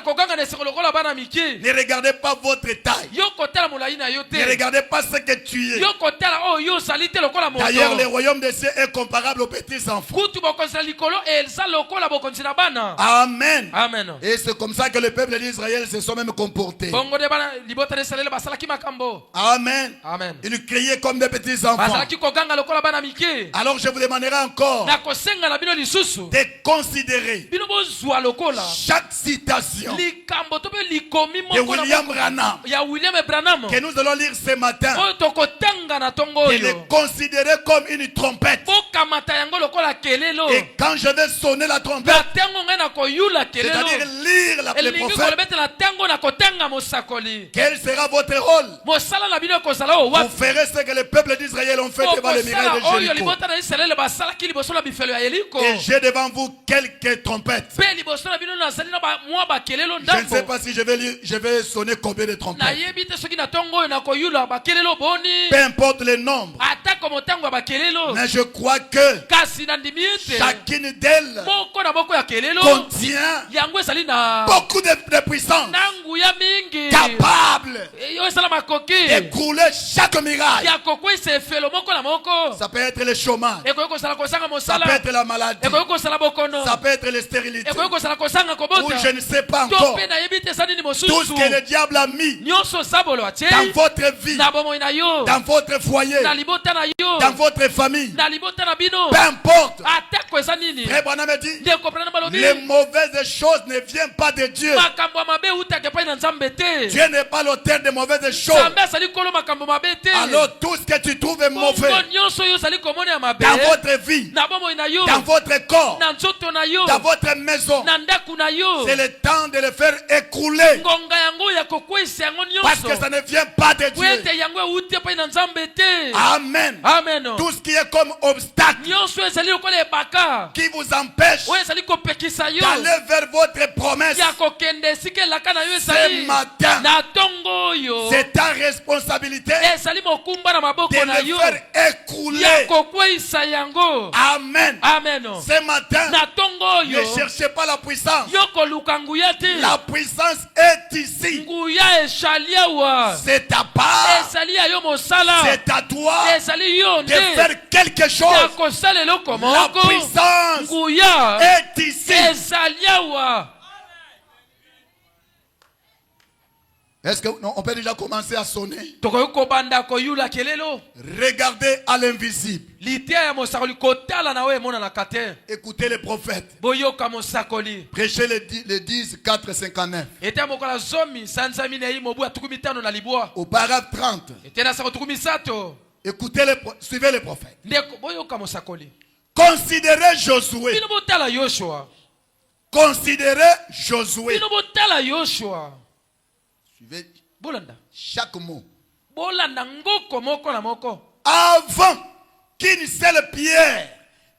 koganga na eseko lokola bana mike Ne regardez pas votre taille. yo kotala molai na yo Ne te regardez pas ce que tu es. yo kotala oyo yo osali te lokola D'ailleurs, le moto royaume des cieux est comparable aux petits enfants. kutu bokonzi na likolo eza lokola bokonzi na bana Amen. amen et c'est comme ça que le peuple d'Israël se sont même comportés. bongo de bana libota na israele basalaki makambo Amen. amen Ils criaient comme des petits enfants. bazalaki koganga lokola bana mike Alors je vous demanderai encore na kosenga na bino lisusu de considérer bino bozwa lokola chaque citation likambo to mpe likomi de moko na William moko Branham ya william branham que nous allons lire ce matin oyo tokotanga na ntongo et le oyo considérer comme une trompette. bokamata yango lokola kelelo Et quand je vais sonner la trompette, na ntango ngai na koyula c'est-à-dire kelelo lire le elingi prophète, kolobetela ntango na kotanga je mosakoli. Quel sera votre rôle? Mosala na bino ekozala o Vous wapi? ferez ce que le peuple d'Israël ont fait devant les murailles Bokosala de oyo Jéricho. libota na Israele basalaki liboso na bifelo ya Yeriko. Et j'ai devant vous quelques trompettes. Pe liboso na bino nazali na mwa bakelelo Je ne sais ndambo. pas si je vais sonner combien de trompettes. Nayebi te soki na ntongo oyo nakoyula bakelelo boni. Peu importe le nombre. Atako motango ya bakelelo. Mais je crois que Kasi na ndimi ete chacune d'elles moko na moko ya kelelo contient yango ezali na beaucoup de puissance nanguya mingi capable yo esala makoki d'écrouler chaque miraille. ya kokwisa efelo moko na moko. Ça peut être le chômage. Ekoki kosala kosanga Ça mosala. peut être la maladie. Ekoki kosala bokono. Ça peut être la stérilité. Ekoki kosala kosanga Ou kobota. je ne sais pas To encore. mpe nayebi te eza nini Tout ce mosusu que le diable a mis nyonso sabolo atie dans votre vie, na bomoi na yo, dans votre foyer, na libota na yo, dans votre famille, na libota na bino, peu importe. atako eza nini Frère Branham dit, ndeko prana balobi les mauvaises choses ne viennent pas de Dieu. makambo ya mabe eutaka epai na nzambe te. Dieu n'est pas l'auteur de mauvaises choses. nzambe azali kolo makambo mabe te. Alors tout ce que tu trouves est mauvais bongo nyonso oyo ozali komona ya mabe dans votre vie, na bomoi na yo, dans votre corps, na nzoto na yo, dans votre maison, na ndaku na yo, c'est le temps de le faire écrouler ngonga yango ya kokwisa yango parce que nyonso ça ne vient pas de po Dieu. ete yango euti epai na nzambe te. Amen. Amen. Tout ce qui est comme obstacle nyonso ezali lokola ebaka qui vous empêche oyo ezali kopekisa yo d'aller vers votre promesse, ya kokende esika elaka na yo ce ezali matin, na ntongo oyo c'est ta responsabilité ezali mokumba na de maboko na le yo faire ya écrouler. kokweyisa yango. Amen. Amen. Ce matin, na ntongo ne oyo cherchez pas la puissance. yo koluka nguya te. La puissance est ici. nguya ezali awa C'est ta part. ezali ya yo mosala C'est à toi ezali yo de nde faire quelque ya chose. kosala eloko La moko. puissance nguya est ici. ezali awa. Est-ce qu'on peut déjà commencer à sonner? tokoki kobanda koyula kelelo. Regardez à l'invisible. litia ya mosakoli kotala na oyo emonanaka te. Écoutez les prophètes. boyoka mosakoli Prêchez le 10, 4, 59. ete mokola zomi sanza minei mobu ya tuku mitano na libwa Au paragraphe 30. ete na sako tuku misato. Écoutez suivez les prophètes. ndeko boyoka mosakoli. Considérez Josué. bino botala yoshua. Considérez Josué. bino botala yoshua. Suivez bolanda chaque mot. bolanda ngoko moko na moko. Avant qu'une seule pierre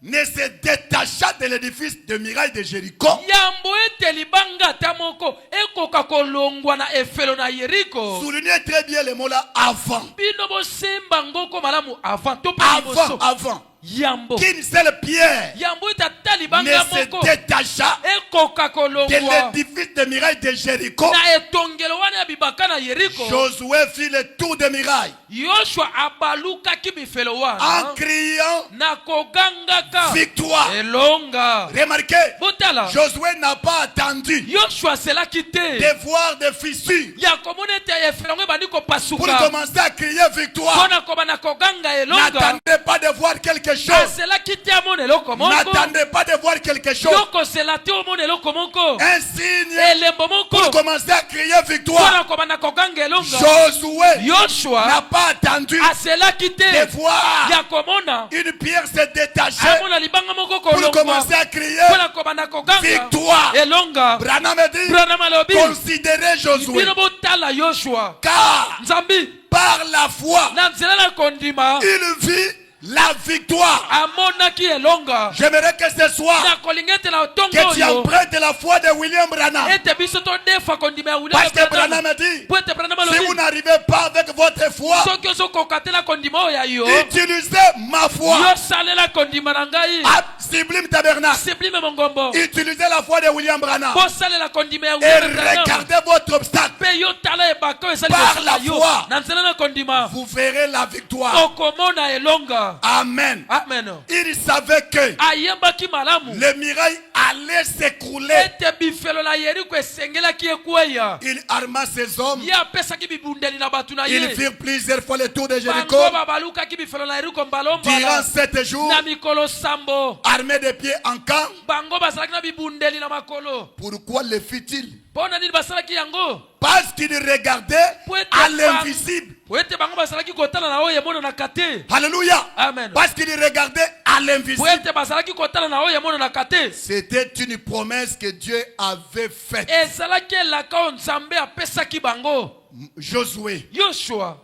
ne se détachât de l'édifice de muraille de Jéricho, yambo ete libanga ata moko ekoka kolongwa na efelo na yeriko. soulignez très bien le mot là avant. bino bosemba ngoko malamu avant to pe Avant, liboso. avant. yambo Qu'une seule pierre yambo ete ata ne libanga se moko détachât ekoka de kolongwa l'édifice de muraille de Jéricho. na etongelo wana ya bibaka na yeriko. Josué fit le tour des murailles yoshua abalukaki bifelo en wana criant na kogangaka victoire. elonga. Remarquez, botala Josué n'a pas attendu yoshua aselaki te de voir des fissures ya komona ete efelo yango ebandi pour kopasuka commencer à crier victoire. mpona kobana koganga elonga. N'attendez pas de voir quelque chose. aselaki te amona eloko moko. N'attendez pas de voir quelque chose. yokosela te omona eloko moko. Un signe elembo pour moko commencer à crier victoire. mpona kobana koganga elonga. Josué n'a yoshua pas attendu aselaki te de voir ya komona une pierre se détacher amona libanga moko pour kolongwa commencer à crier mpona kobana koganga victoire. elonga. Branham dit, Branham alobi considérez Josué, bino botala yoshua car nzambi par la foi, na nzela na kondima il vit la victoire. amonaki elonga. J'aimerais que ce soir, na kolinga ete na ntongo que tu oyo empruntes la foi de William Branham. ete biso todefa kondima ya Parce que William Branham Branham. dit, po ete Branham si vous alobi n'arrivez pas avec votre foi, soki ozokoka te na kondima oyo ya yo utilisez ma foi. yosalela kondima na ngai. À Sublime Tabernacle, siblime mongombo utilisez la foi de William Branham kosalela kondima ya et William Branham. regardez votre obstacle. mpe yotala ebaka oyo esali Par liboso la na yo foi. na nzela na kondima Vous verrez la victoire. okomona elonga. Amen. amen. Il savait que ayembaki malamu les murailles allaient s'écrouler. ete bifelo na yeriko esengelaki ekweya. Il arma ses hommes. ye apesaki bibundeli na bato na ye. Ils firent plusieurs fois le tour de Jéricho bango babalukaki bifelo na yeriko durant mbalombala 7 jours, na mikolo sambo. armés de pieds en camp. bango bazalaki na bibundeli na makolo. Pourquoi le fit-il? mpo na nini basalaki yango? Parce qu'ils regardaient po ete à l'invisible. po ete bango bazalaki kotala na oyo emonanaka te. Alléluia. Amen. Parce qu'ils regardaient à à l'invisible. po ete bazalaki kotala na oyo emonanaka te. C'était une promesse que Dieu avait faite. ezalaki elaka oyo nzambe apesaki bango. Josué Yoshua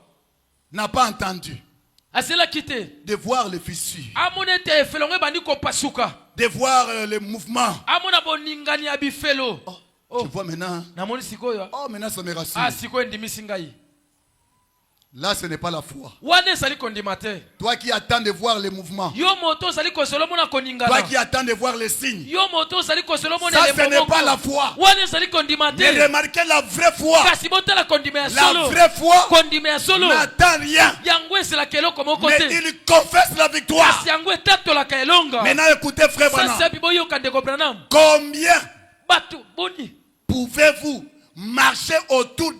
n'a pas entendu azelaki te de voir les fissures, amona ete efelo ngo ebandi kopasuka, de voir le mouvement. amona boningani ya bifelo. Je vois maintenant. namoni sikoyo Maintenant ça me rassure. sikoyo endimisi ngai. Là, ce n'est pas la foi. wana ezali kondima te. Toi qui attends de voir les mouvements. yo moto ozali kozela omona koningana. Toi qui attends de voir les signes. yo moto ozali kozela omona Ça, elembo ce n'est moko. pas la foi. wana ezali kondima Mais te. remarquez la vraie foi. kasi botala kondima ya La solo. vraie foi kondima ya solo n'attend rien. yango ezelaka eloko moko Mais te. il confesse la victoire. kasi yango etatolaka elonga. Maintenant, écoutez, frère Branham. sasa biboyoka ndeko Branham. Combien bato boni pouvez-vous marcher autour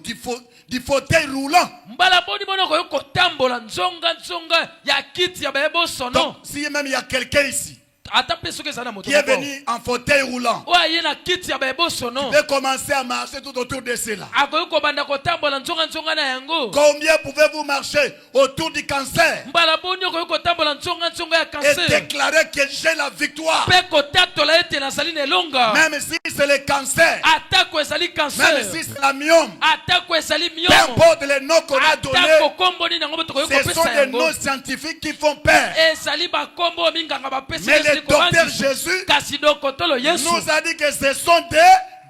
du fauteuil roulant? mbala boni bona koyo kotambola nzonga ya kiti ya bayebosono. Donc, si même il y a quelqu'un ici ata mpe soki ezali na moto qui est venu en fauteuil roulant, oyo aye na kiti ya bayebosono, peut commencer à marcher tout autour de cela. akoki kobanda kotambola nzonga na yango. Combien pouvez-vous marcher autour du cancer mbala boni okoki kotambola nzonga ya et kanser déclarer que j'ai la victoire? mpe kotatola ete nazali na elonga. Même si c'est le cancer, atako ezali même kanser, si c'est la myome, atako ezali peu miomo, importe les noms qu'on a donnés, atako kombo nini yango tokoki ce sont kopesa des yango. noms scientifiques qui font peur. ezali bakombo oyo minganga bapesi Mais ezali le docteur kobangisa. Jésus kasi dokotolo yesu nous a dit que ce sont des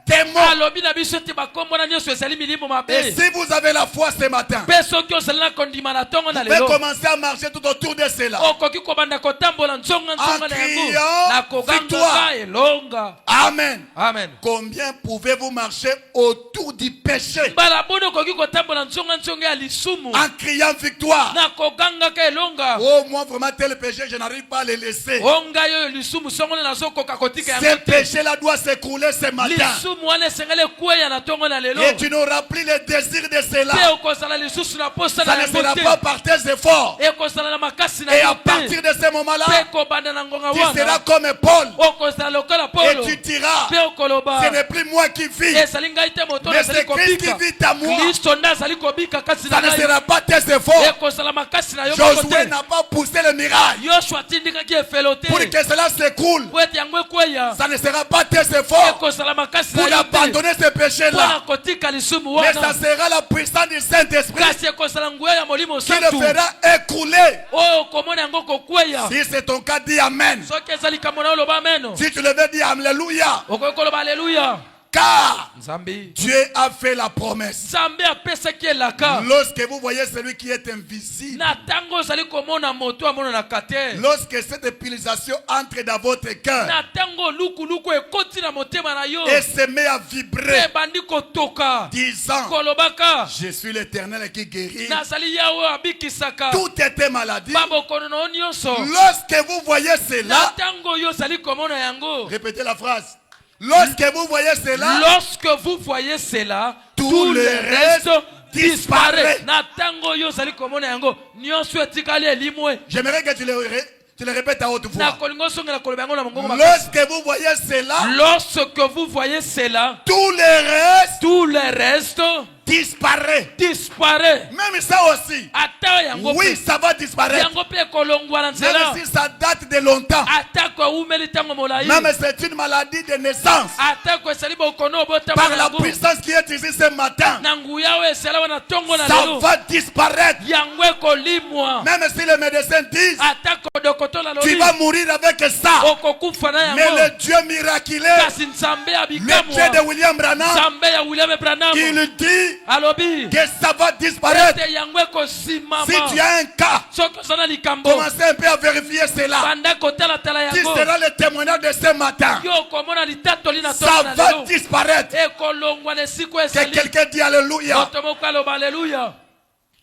démons. alobi na biso ete bakombo na nyonso ezali milimo Et mabe. si vous avez la foi ce matin, mpe soki ozali na kondima na ntongo na vous pouvez lelo, commencer à marcher tout autour de cela. okoki kobanda kotambola nzonga na yango criant na victoire. kogangaka elonga. Amen. amen. Combien pouvez-vous marcher autour du péché mbala boni okoki kotambola nzonga ya lisumu en criant victoire? na kogangaka elonga. Oh, moi vraiment tel péché, je n'arrive pas à le laisser. o ngai oyo lisumu songole nazokoka kotika Ce yango te. péché-là doit s'écrouler ce matin. lisumu wana esengeli ekweya na ntongo na lelo. Et tu n'auras plus le désir de cela. mpe okozala lisusu na posa Ça na ne yango sera te. pas par tes efforts. ekozala na makasi na Et yo à partir te. de ce moment-là, mpe kobanda na ngonga tu seras wana comme Paul. okozala lokola Et polo. tu diras, mpe okoloba ce n'est plus moi qui vis, ezali ngai te moto mais nazali c'est Christ qui kobika. vit à moi. kristo nde azali kobika kasi Ça na ne ngai. sera pas tes efforts. ekozala makasi na yo moko Josué te. n'a pas poussé le miracle yoshua atindikaki efelo te pour que cela s'écroule. po ete yango ekweya. Ça ne sera pas tes efforts ekozala makasi pour na yo te abandonner ce péché-là. mpona kotika lisumu Mais ça wana. sera la puissance du Saint-Esprit kasi ekozala nguya ya molimo qui le santu fera écrouler. oyo okomona yango kokweya. Si c'est ton cas, dis Amen. soki eza likambo na oloba ameno, Si tu le veux, dis Alléluia. okoki koloba aleluya. Car nzambe Dieu a fait la promesse. nzambe apesaki elaka. Lorsque vous voyez celui qui est invisible, na ntango ozali komona moto amonanaka te, lorsque cette pulsation entre dans votre cœur na ntango lukuluku ekoti na motema na yo et se met à mpe vibrer, ebandi kotoka disant, kolobaka je suis l'Éternel qui guérit nazali yawe oyo abikisaka toutes tes maladies. babokono na yo nyonso. Lorsque vous voyez na cela, ntango oyo ozali komona yango, répétez la phrase. Lorsque vous voyez cela, lorsque vous voyez cela, tout tout le le reste reste disparaît. disparaît. na ntango oyo ozali komona yango nyonso etikali elimwe. j'aimerais que tu le répètes à haute na voix. kolinga osongela koloba yango na mongongo makasi. Lorsque vous voyez cela, Lorsque vous voyez cela, tout le reste tout le reste disparaît. disparaît. Même ça aussi. ata yango Oui, pe ça va disparaître. yango pe ekolongwa na nzela. Même si ça date de longtemps. atako awumeli ntango molai, Même c'est une maladie de naissance. atako esali bokono obotama Par na la yango, puissance qui est ici ce matin, na nguya oyo esala wana ntongo na ça lelo, va disparaître. yango ekolimwa. Même si les médecins disent, atako dokotola tu lobi vas mourir avec ça. okokufa na Mais yango, le Dieu miraculeux, kasi nzambe ya le Dieu bikamwa, de William Branham, nzambe ya William Branham il dit alobi que ça va disparaître. ete yango ekosimama. Si tu as un cas, soki oza na likambo commencez un peu à vérifier cela. banda kotalatala Qui yango, sera le témoignage de ce matin? yo okomona litatoli na Ça ntongo na va lelo disparaître. ekolongwa na esiko Que esali. quelqu'un dit Alléluia. moto moko aloba aleluya.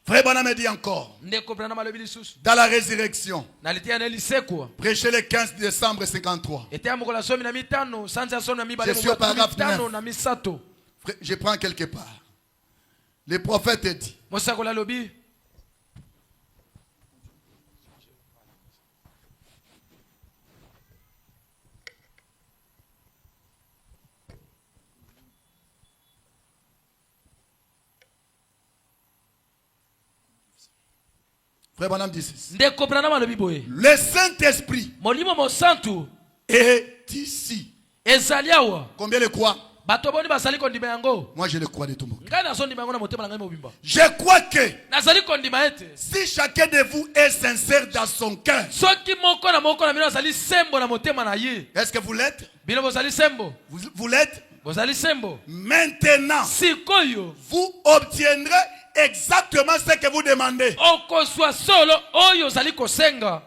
Frère Branham me dit encore, ndeko Branham alobi lisusu dans la résurrection, nalitia na lisekwa prêché le 15 décembre 53. ete ya mokolo ya somi na mitano sanza ya somi na mibale Je suis au paragraphe mitano 9. na misato. Frère, je prends quelque part. Le prophète dit, mosakoli alobi Frère Frère Branham dit ceci. ndeko Branham alobi boye Le Saint-Esprit molimo mosantu est ici. ezali awa Combien le croient? bato boni bazali kondima yango Moi je le crois de tout mon cœur. ngai nazondima yango na motema na ngai mobimba Je crois que nazali kondima ete si chacun de vous est sincère dans son cœur, soki moko na bino azali sembo na motema na ye est-ce que vous l'êtes? bino bozali sembo Vous l'êtes? bozali sembo Maintenant, sikoyo vous obtiendrez exactement ce que vous demandez. okozwa solo oyo ozali kosenga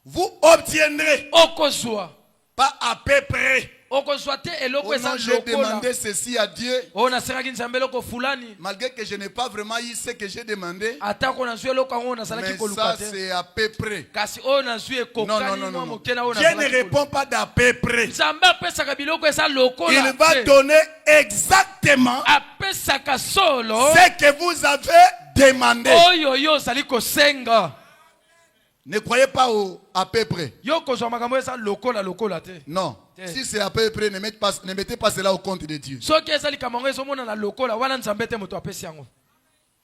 Vous obtiendrez, okozwa pas à peu près. okozwa te eloko Oh eza non, j'ai lokola demandé ceci à Dieu. oyo nasengaki nzambe eloko fulani Malgré que je n'ai pas vraiment eu ce que j'ai demandé. atako nazwi eloko yango oyo nazalaki Mais koluka ça te c'est à peu près. kasi oyo nazwi Non, non, ekokani non, mwa non. moke na oyo Dieu ne nazalaki koluka. répond pas d'à peu près. nzambe apesaka biloko eza lokola Il va te. donner exactement apesaka solo ce que vous avez demandé. oyo yo ozali kosenga Ne croyez pas au à peu près. yo kozwa makambo eza lokola te Non. Eh. Si c'est à peu près, ne mettez pas cela au compte de Dieu. soki eza likambo yango ezomonana lokola wana nzambe te moto apesi yango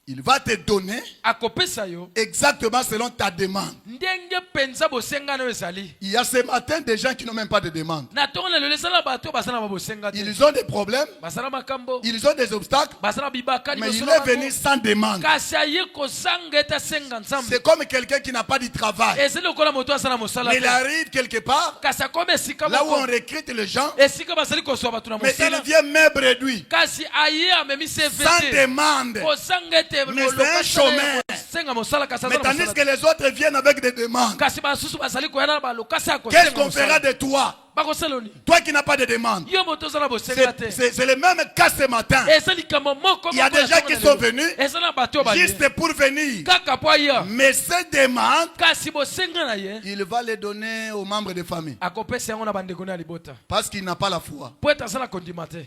Il va te donner akopesa yo exactement selon ta demande. ndenge mpenza bosengana oyo ezali Il y a ce matin des gens qui n'ont même pas de demande. na ntongo na lelo ezala bato oyo bazala na babosenga te Ils ont des problèmes, bazala makambo ils ont des obstacles, bazala bibaka mais liboso il na est venu bango. sans demande. kasi aye kozanga ete asenga nzambe C'est comme quelqu'un qui n'a pas de travail. ezali lokola moto aza na mosala Mais il te arrive quelque part, kasi akoma esika là où on moko recrute les gens, esika bazali kozwa bato na mais il mosala vient même réduit, kasi aye amemi sans cvt demande. kozanga ete Mais c'est un chômeur. senga mosala kasi Mais aza na tandis mosala que les autres viennent avec des demandes. kasi basusu bazali koya na balokasi ya Qu'est-ce kosenga qu'on fera mosala de toi? bakosala oni Toi qui n'as pas de demande. yo moto oza na bosenga te C'est le même cas ce matin. eza likambo moko Il y a moko des na gens ntongo qui na sont lelo. venus eza na bato oyo baye juste pour venir. kaka po aya Mais ces demandes, kasi bosenga na ye il va les donner aux membres de famille. akopesa yango na bandeko na ya libota Parce qu'il n'a pas la foi. po ete aza na kondima te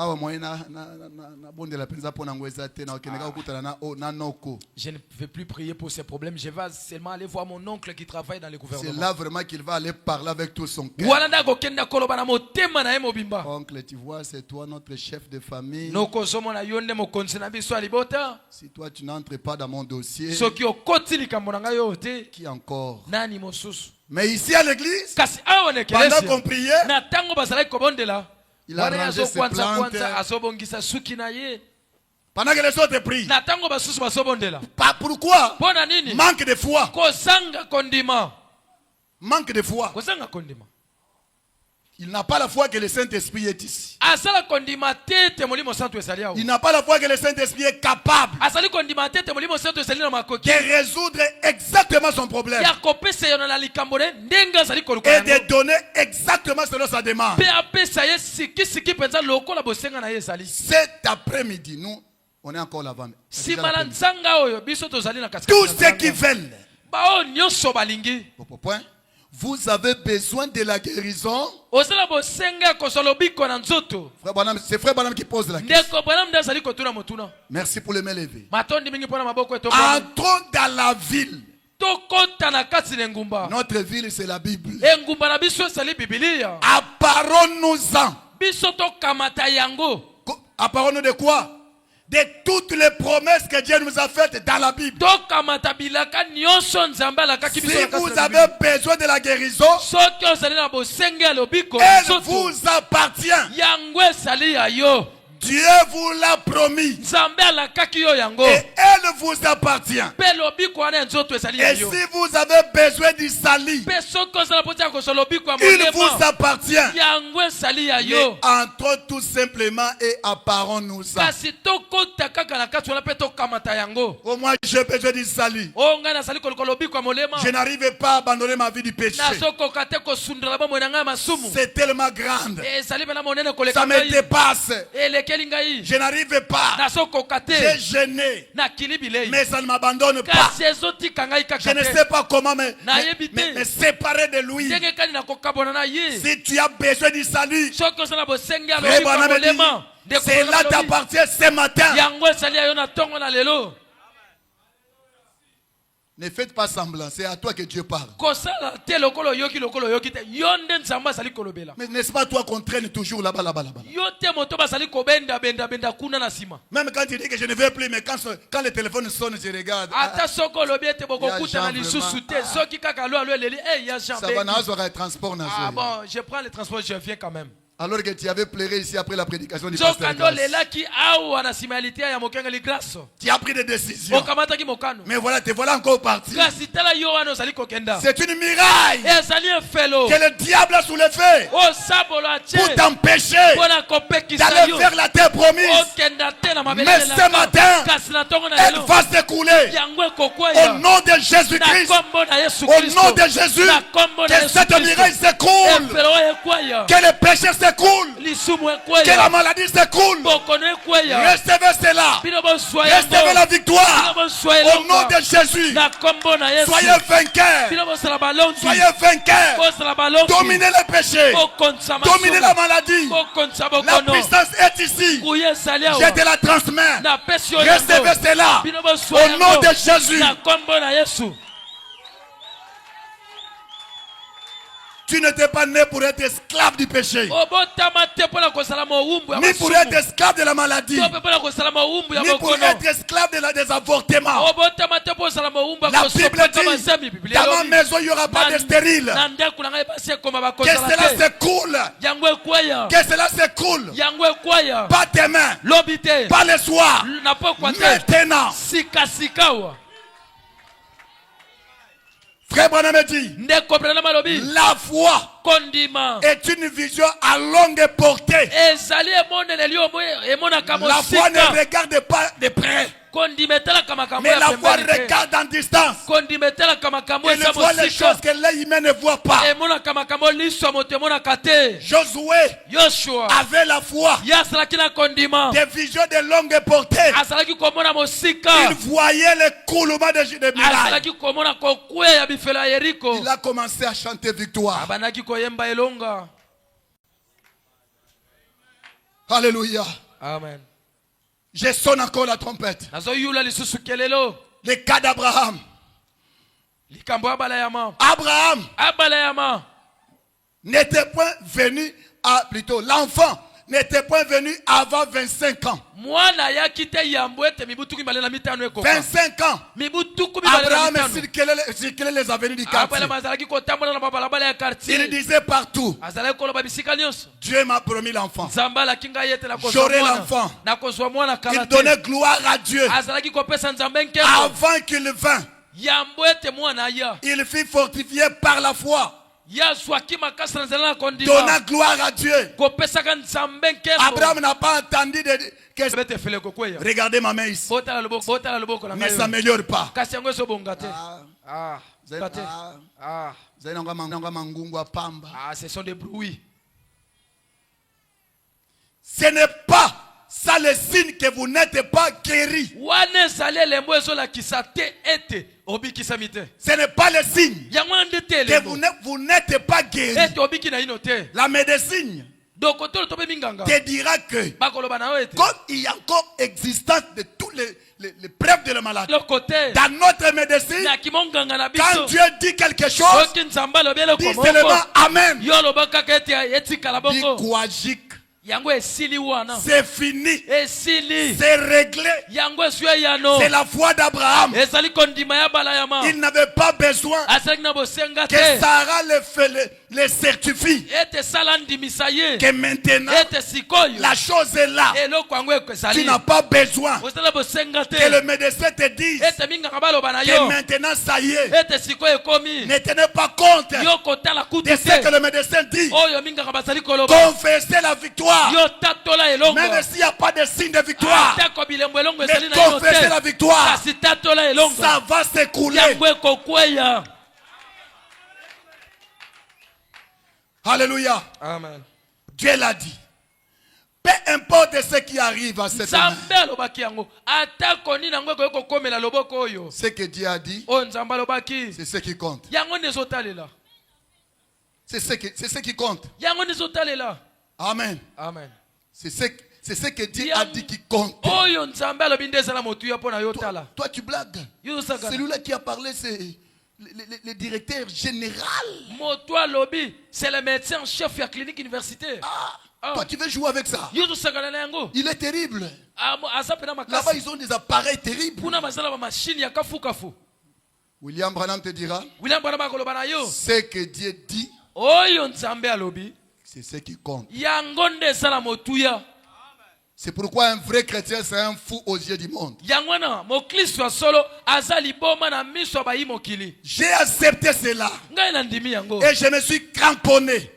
Awa moyen na bonde la penza pona ngweza te na okendeka okutana na noko. je ne vais plus prier pour ces problèmes je vais seulement aller voir mon oncle qui travaille dans le C'est gouvernement là vraiment qu'il va aller parler avec tout son cœur. wana nde akokenda koloba na motema na ye mobimba Oncle, tu vois, c'est toi notre chef de famille. nokozomona yo nde mokonzi na biso ya libota Si toi tu n'entres pas dans mon dossier, soki okoti likambo na ngai oyo te qui encore? nani mosusu Mais ici à l'église, kasi awa na pendant ekelesi qu'on priait, na ntango bazalaki kobondela il a wana ye rangé ses azokwanza plantes. kwanza azobongisa suki na ye Pendant que les autres prient. na ntango basusu bazobondela Pas pourquoi? mpo na nini Manque de foi. kozanga kondima Manque de foi. kozanga kondima Il n'a pas la foi que le Saint-Esprit est ici. azala kondima te ete molimo santu ezali awa Il n'a pas la foi que le Saint-Esprit est capable azali kondima te ete molimo santu ezali na makoki de résoudre exactement son problème ya kopesa yo na likambo ne ndenge azali koluka et de yango donner exactement selon sa demande. mpe apesa ye sikisiki mpenza lokola bosenga na ye ezali Cet après-midi, nous, on est encore là-bas. nsima na nzanga oyo biso tozali na Tous katikati ceux qui veulent, baoyo nyonso balingi point, vous avez besoin de la guérison. ozala bosenga ya kozwa lobiko na nzoto Frère Branham, c'est Frère Branham qui pose la question. ndeko bwanam nde azali kotuna motuna Merci pour les mains levées. matondi mingi mpo na maboko etobwami Entrons dans la ville. tokota na kati na engumba Notre ville, c'est la Bible. engumba na biso ezali bibilia Apparons-nous-en. biso tokamata yango Apparons-nous de quoi? De toutes les promesses que Dieu nous a faites dans la Bible. tokamata bilaka nyonso nzambe alakaki Si biso na kati vous na avez Biblia. besoin de la guérison, soki ozali na bosenga ya lobiko na elle nzoto vous appartient. yango ezali ya yo Dieu vous l'a promis. nzambe alakaki yo yango Et elle vous appartient. mpe lobiko wana ya nzoto ezali ya Et yo si vous avez besoin du salut, mpe soki ozala mpo tia kozwa lobiko ya il vous molema appartient. yango ezali ya Mais yo entrons tout simplement et apparons-nous-en. kasi tokota kaka na kati wana mpe tokamata yango Au moins, j'ai besoin du salut. oyo ngai nazali koluka lobiko ya molema Je n'arrive pas à abandonner ma vie du péché. nazokoka te kosundela bomoi na ngai ya masumu C'est tellement grande. ezali mpena monene koleka Ça me ngai dépasse. elekeli ngai Je n'arrive pas. nazokoka J'ai te gêné. nakili bilei Mais ça ne m'abandonne pas. kasi ezotika ngai Je kaka ne te sais pas comment me séparer de lui. ndenge kani nakokabwana na ye Si tu as besoin du salut, soki ozala bosengi ya Frère lobiko ya Branham molema dit, cela t'appartient ce matin. yango ezali ya yo na ntongo na lelo Ne faites pas semblant, c'est à toi que Dieu parle. kosala te lokolo yoki te yo nde nzambe azali kolobela Mais n'est-ce pas toi qu'on traîne toujours là-bas, là-bas, là-bas? yo te moto bazali kobenda benda kuna na nsima Même quand tu dis que je ne veux plus, mais quand le téléphone sonne, je regarde. ata soko olobi ete bokokutana Jean lisusu te vraiment. soki kaka alo eleli ya Jean Ça va, Bengi. dans le transport. Ah bon, je prends le transport, je viens quand même. Alors que tu avais pleuré ici après la prédication du pasteur Zokando Grace. lelaki awa na simalité ya mokengeli grâce. Tu as pris des décisions. Okamataki mokano. Mais voilà, te voilà encore parti. Kasi tala yo wana ozali kokenda. C'est une miraille Ezali efelo. que le diable a soulevé O sabolo atie. pour t'empêcher Pona kopekisa d'aller yo. vers la terre promise. Okenda te na mabele Mais ce matin, kasi na tongo na elle lelo. va s'écouler Yango au ekokweya. nom de Na Jésus-Christ. kombo na Yesu Au Kristo. nom de Jésus, Na kombo na que Yesu cette miraille Kristo. s'écoule, Efelo ekweya. que le péché s'écoule, Lisumu que la ekweya. maladie s'écoule. Bokono ekweya. Recevez cela. Bino boswaya. Recevez la victoire au nom de Jésus. Na kombo na Yesu. Soyez vainqueurs. Bino bosala balonzi. Soyez vainqueurs. Bosala balonzi. Dominez le péché. Bokonza Dominez la maladie. Bokonza La bokono. puissance est ici. Kuye ezali awa. Je te la transmets. Na pesi yo yango. Recevez cela Bino boswaya au nom yango. de Jésus. Na kombo na Yesu. Tu n'étais pas né pour être esclave du péché, Obotama te pona kosala mowumbu ya ni pour masumu. être esclave de la maladie, To pe pona kosala mowumbu ya ni pour bokono. être esclave des avortements. Obotama te pona kosala mowumbu ya La Bible kosopota masemi. dit, Biblia dans ma elobi. maison, il n'y aura pas de stérile. Na ndako na ngai basi ekoma Que bakosala cela te. s'écoule. Yango ekweya. Que cela s'écoule. Yango ekweya. Pas tes mains, Lobi te. pas les soirs. Na pokwa te. Maintenant, Sikasika wa. frère Branham me dit, Ndeko Branham alobi. la foi Kondima. est une vision à longue portée. Ezali emonene liomo emonaka La foi ne mosika. regarde pas de près, Kondima etalaka makambo mais ya la foi pembeni te. regarde en distance. Kondima etalaka makambo Elle eza voit les mosika. choses que l'œil humain ne voit pas. Emonaka makambo liso ya moto emonaka te. Josué Yoshua avait la foi, ye asalaki na kondima. des visions de longue portée. Azalaki komona mosika. Il voyait l'écoulement de murailles. Azalaki komona kokweya bifelo ya Yeriko. Il a commencé à chanter victoire. Abanaki koyemba elonga. Alléluia. Amen. Je sonne encore la trompette. Nazoyula lisusu kelelo. Le cas d'Abraham. Likambo abalayama. Abraham Abalayama. n'était point venu plutôt l'enfant n'était point venu avant 25 ans. Mwana yaki te yambo ete mibutuku mibale na mitano ekoka. 25 ans. Mibutuku mibale na Abraham mitano. circulait les avenues du quartier. Apele mazalaki kotambola na babalabala ya Il quartier. disait partout, Azalaki koloba bisika nyonso. Dieu m'a promis l'enfant. Nzambe alaki ngai ete J'aurai l'enfant. nakozwa mwana Il kala te. donnait gloire à Dieu. Azalaki kopesa nzambe nkembo. Avant qu'il vint, Yambo ete mwana aya. il fut fortifié par la foi, Yazwaki makasi na nzela na kondima. donnant gloire à Dieu. Kopesaka nzambe nkembo. Abraham n'a pas entendu que... Bete fele kokweya. Regardez ma main ici. Botala loboko na Mais ngai. ça ne s'améliore pas. Kasi yango ezobonga te. Ah, Kate. Ah, ce sont des bruits. Ce n'est pas ça le signe que vous n'êtes pas guéri. Wane zale lembo ezolakisa te ete obikisami te. Ce n'est pas le signe Yango nde te que lembo. vous n'êtes pas guéri. Ete obiki na ino te. La médecine Donc otolo tobe minganga. te dira que Bakoloba na ete. comme il y a encore existence de tous les preuves de la maladie, Le côté. dans notre médecine, Na kimonganga na quand biso. Dieu dit quelque chose, Soki nzamba lobele dis komoko. seulement Amen. Yo lobaka ete etikala Dis bongo. kouajik. Yango esili wana. C'est fini. Esili. C'est réglé. Yango esue yano. C'est la foi d'Abraham. Ezali kondima ya balayama. Il n'avait pas besoin Asalaki na bosenga que te. Sarah le certifie. Ete sala ndimisa ye. Que maintenant, Ete sikoyo. la chose est là. Eloko yango Tu ezali. n'as pas besoin Osala bosenga te. que le médecin te dise Ete minganga baloba na que yo. maintenant ça y est. Ete sikoyo ekomi. Ne tenez pas compte Yo kotala kutu de ce que te. le médecin dit. Oyo minganga bazali koloba. Confessez la victoire. Yo tatola elongo. Même s'il n'y a pas de signe de victoire, Atako bilembo elongo ezali mais na yo confessez la te. victoire. Kasi tatola elongo. Ça va s'écouler. Yango ekokweya. Alléluia. Amen. Dieu l'a dit. Peu importe ce qui arrive à cette main, Nzambe alobaki yango. Atako nini yango ekokomela loboko oyo. ce que Dieu a dit, Oyo Nzambe alobaki. c'est ce qui compte. Yango nezotalela. C'est ce qui compte. Yango nezotalela. Amen. Amen. C'est c'est ce que Dieu Yang- a dit qui compte. oyo nzambe alobi nde ezala motuya mpo na yo tala Toi, tu blagues. yo osakana Celui-là qui a parlé, c'est le directeur général. moto alobi c'est le médecin en chef ya clinique universitaire Ah. Toi, tu veux jouer avec ça. yo tosakana na yango Il est terrible. aza mpena Là-bas, makasi ils ont des appareils terribles. kuna bazala bamashine ya kafukafu William Branham te dira, william bana bakoloba na yo ce que Dieu dit, oyo nzambe alobi c'est ce qui compte. yango nde ezala motuya C'est pourquoi un vrai chrétien, c'est un fou aux yeux du monde. yango wana moklisto ya solo aza liboma na miso ya bayi mokili J'ai accepté cela. ngai nandimi yango Et je me suis cramponné.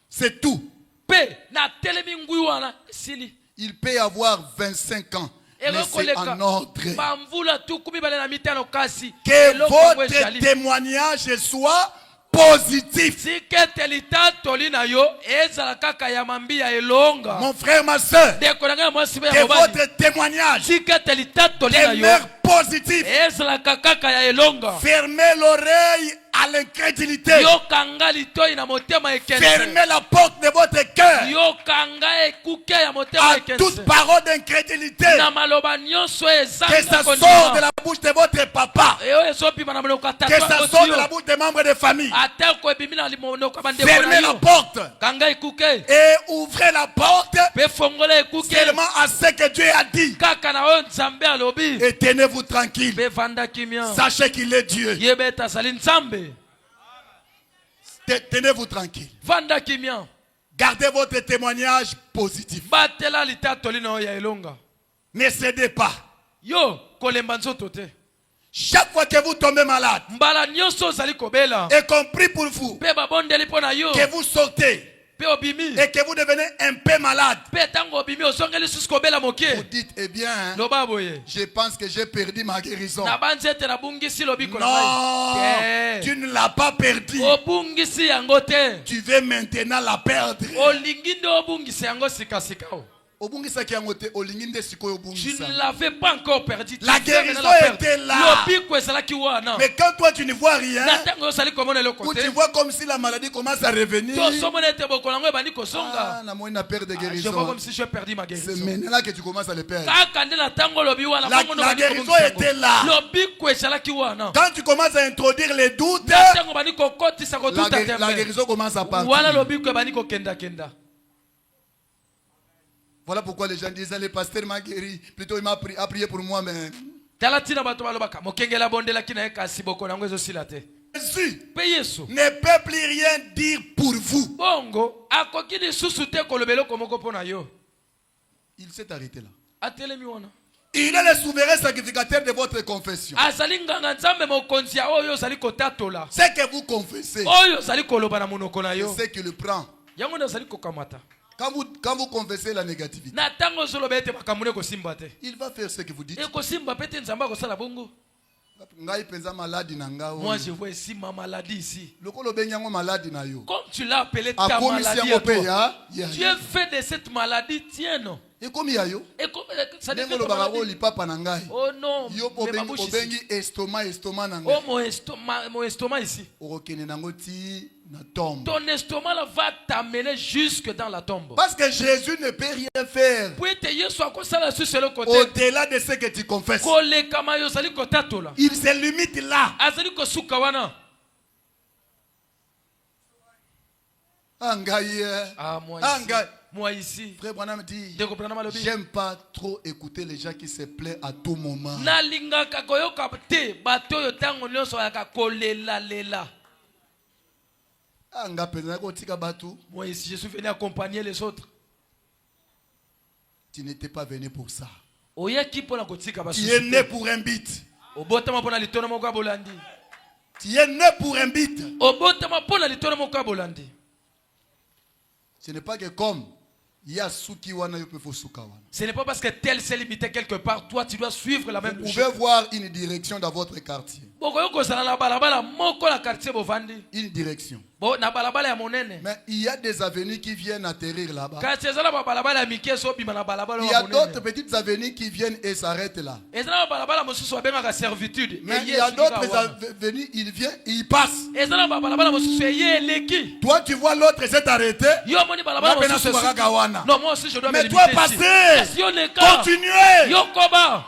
C'est tout. mpe natelemi ngwi wana esili Il peut avoir 25 ans, mais c'est en ordre. bamvula tuku mibale na mitano kasi Que eloko yango votre ezali. témoignage soit positif. sika ete litatoli na yo ezala kaka ya mambi ya elonga Mon frère, ma soeur, ndeko na ngai ya mwasi mpe ya que mobali votre témoignage sika ete litatoli na yo demeure positif. ezalaka kaka ya elonga Fermez l'oreille à l'incrédulité. yokanga litoi na motema ekense Fermez la porte de votre cœur yokanga ekuke ya motema à ekense toute parole d'incrédulité na maloba nyonso que ça ezanga sort de kondima la bouche de votre papa, oyo ezopima na monoko ya que tata ça yango sort ti de yo la bouche des membres de famille. atako ebimi na monoko ya bandeko Fermez na la yo porte kanga ekuke et ouvrez la porte mpe fongola ekuke seulement à ce que Dieu a dit. kaka na oyo nzambe alobi Et tenez-vous tranquille. mpe vanda kimia Sachez qu'il est Dieu. yeba ete azali nzambe Tenez-vous tranquille. vanda kimia Gardez votre témoignage positif. batela litatoli na oyo ya elonga Ne cédez pas. yo kolemba nzoto te Chaque fois que vous tombez malade, mbala nyonso ozali kobela y compris pour vous, mpe babondeli mpo na yo que vous sortez mpe obimi et que vous devenez un peu malade, mpe ntango obimi ozongeli susu kobela Vous moke dites, eh bien, hein, loba boye je pense que j'ai perdu ma guérison. nabanzi ete nabungisi lobiko na non, ngai tu ne l'as pas perdu. obungisi yango te Tu veux maintenant la perdre. olingi nde obungisa yango sikasika o Obungisaki yango te, olingi nde sikoyo tu obungisa. ne l'avais pas encore perdu. La Tu viens guérison maintenant la perdre. était là. Lobiko ezalaki wana. Mais quand toi tu ne vois rien, Na ntango ozali komona eloko Ou tu te vois comme si la maladie commence à revenir. tosomona ete bokola yango ebandi Ah, kosonga la moine a peur de je vois guérison. comme si j'ai perdu ma C'est guérison maintenant que tu commences à le perdre. kaka nde na ntango lobi wana La- bongo ndo la bandi guérison kobongisa yango. était là. lobiko ezalaki wana quand tu commences à introduire les doutes, na ntango bandi kokotisa La, kotuta gué- la tembe guérison commence à wana partir. lobiko ebandi kokendakenda Voilà pourquoi les gens disent, le pasteur m'a guéri. Plutôt, il m'a a prié pour moi, mais tala ntina bato balobaka mokengeli abondelaki na ye kasi bokola yango ezosila te Jésus mpe yesu ne peut plus rien dire pour vous. bongo akoki lisusu te koloba eloko moko mpo na yo il s'est arrêté là. atelemi wana Il est le souverain sacrificateur de votre confession. azali nganga nzambe mokonzi ya oyo ozali kotatola Ce que vous confessez, oyo ozali koloba na monoko na yo c'est ce qui le prend. yango nde ozali kokamata Quand vous confessez la négativité, na ntango ozoloba ete makambo nde ekosimba te il va faire ce que vous dites. ekosimba mpe te nzambe akosala bongo Ngai penza maladi na nga moi oyo. je vois ici ma maladie ici Lokolo bengi yango maladi na yo. comme tu l'as appelé ta Akomisi maladie yango à pe toi ya. tu es fait de cette maladie tienne Ekomi ya yo. et comme ça Ndenge devient ta olobaka maladie lipapa na ngai. oh non Yo mais ma obengi bouche ici obengi estomac na oh ngai. mon estomac ici Okokende nango ti na tombe. ton estomac là va t'amener jusque dans la tombe Parce que Jésus ne peut rien faire po ete yesu akosala susu eloko te Au-delà de ce que tu confesses, kolekama yo ozali kotatola il se limite là. azali kosuka wana Ah, ngai. moi Ah, ici ngai. moi ici Frère Branham dit, ndeko Branham alobi j'aime pas trop écouter les gens qui se plaignent à tout moment. nalingaka koyoka te bato oyo ntango nyonso bayaka kolelalela Ah, nga penza kotika batu. moi ici je suis venu accompagner les autres Tu n'étais pas venu pour ça. oyaki mpona kotika Tu es né basusu pour un but. obotama mpona litono moko ya bolandi Tu es né pour un but. obotama mpona litono moko ya bolandi Ce n'est pas que comme il y a Suki wana yo peut Suka wana. ce n'est pas parce que tel s'est limité quelque part toi tu dois suivre la même Vous logique pouvez voir une direction dans votre quartier. bokoyo kozala na balabala moko na quartier bovandi une direction. na balabala ya monene Mais il y a des avenues qui viennent atterrir là-bas. quartier ezala balabala ya mike so bima na balabala Il y a d'autres petites avenues qui viennent et s'arrêtent là. ezala balabala mosusu babengaka servitude Mais il y a d'autres avenues, il vient, il passe. ezala balabala mosusu eye eleki Toi, tu vois l'autre s'est arrêté. yo moni balabala Là, mosusu Gawana. non moi aussi je dois me Mais toi, limiter ici. passez. Yo neka Continuez. yo koba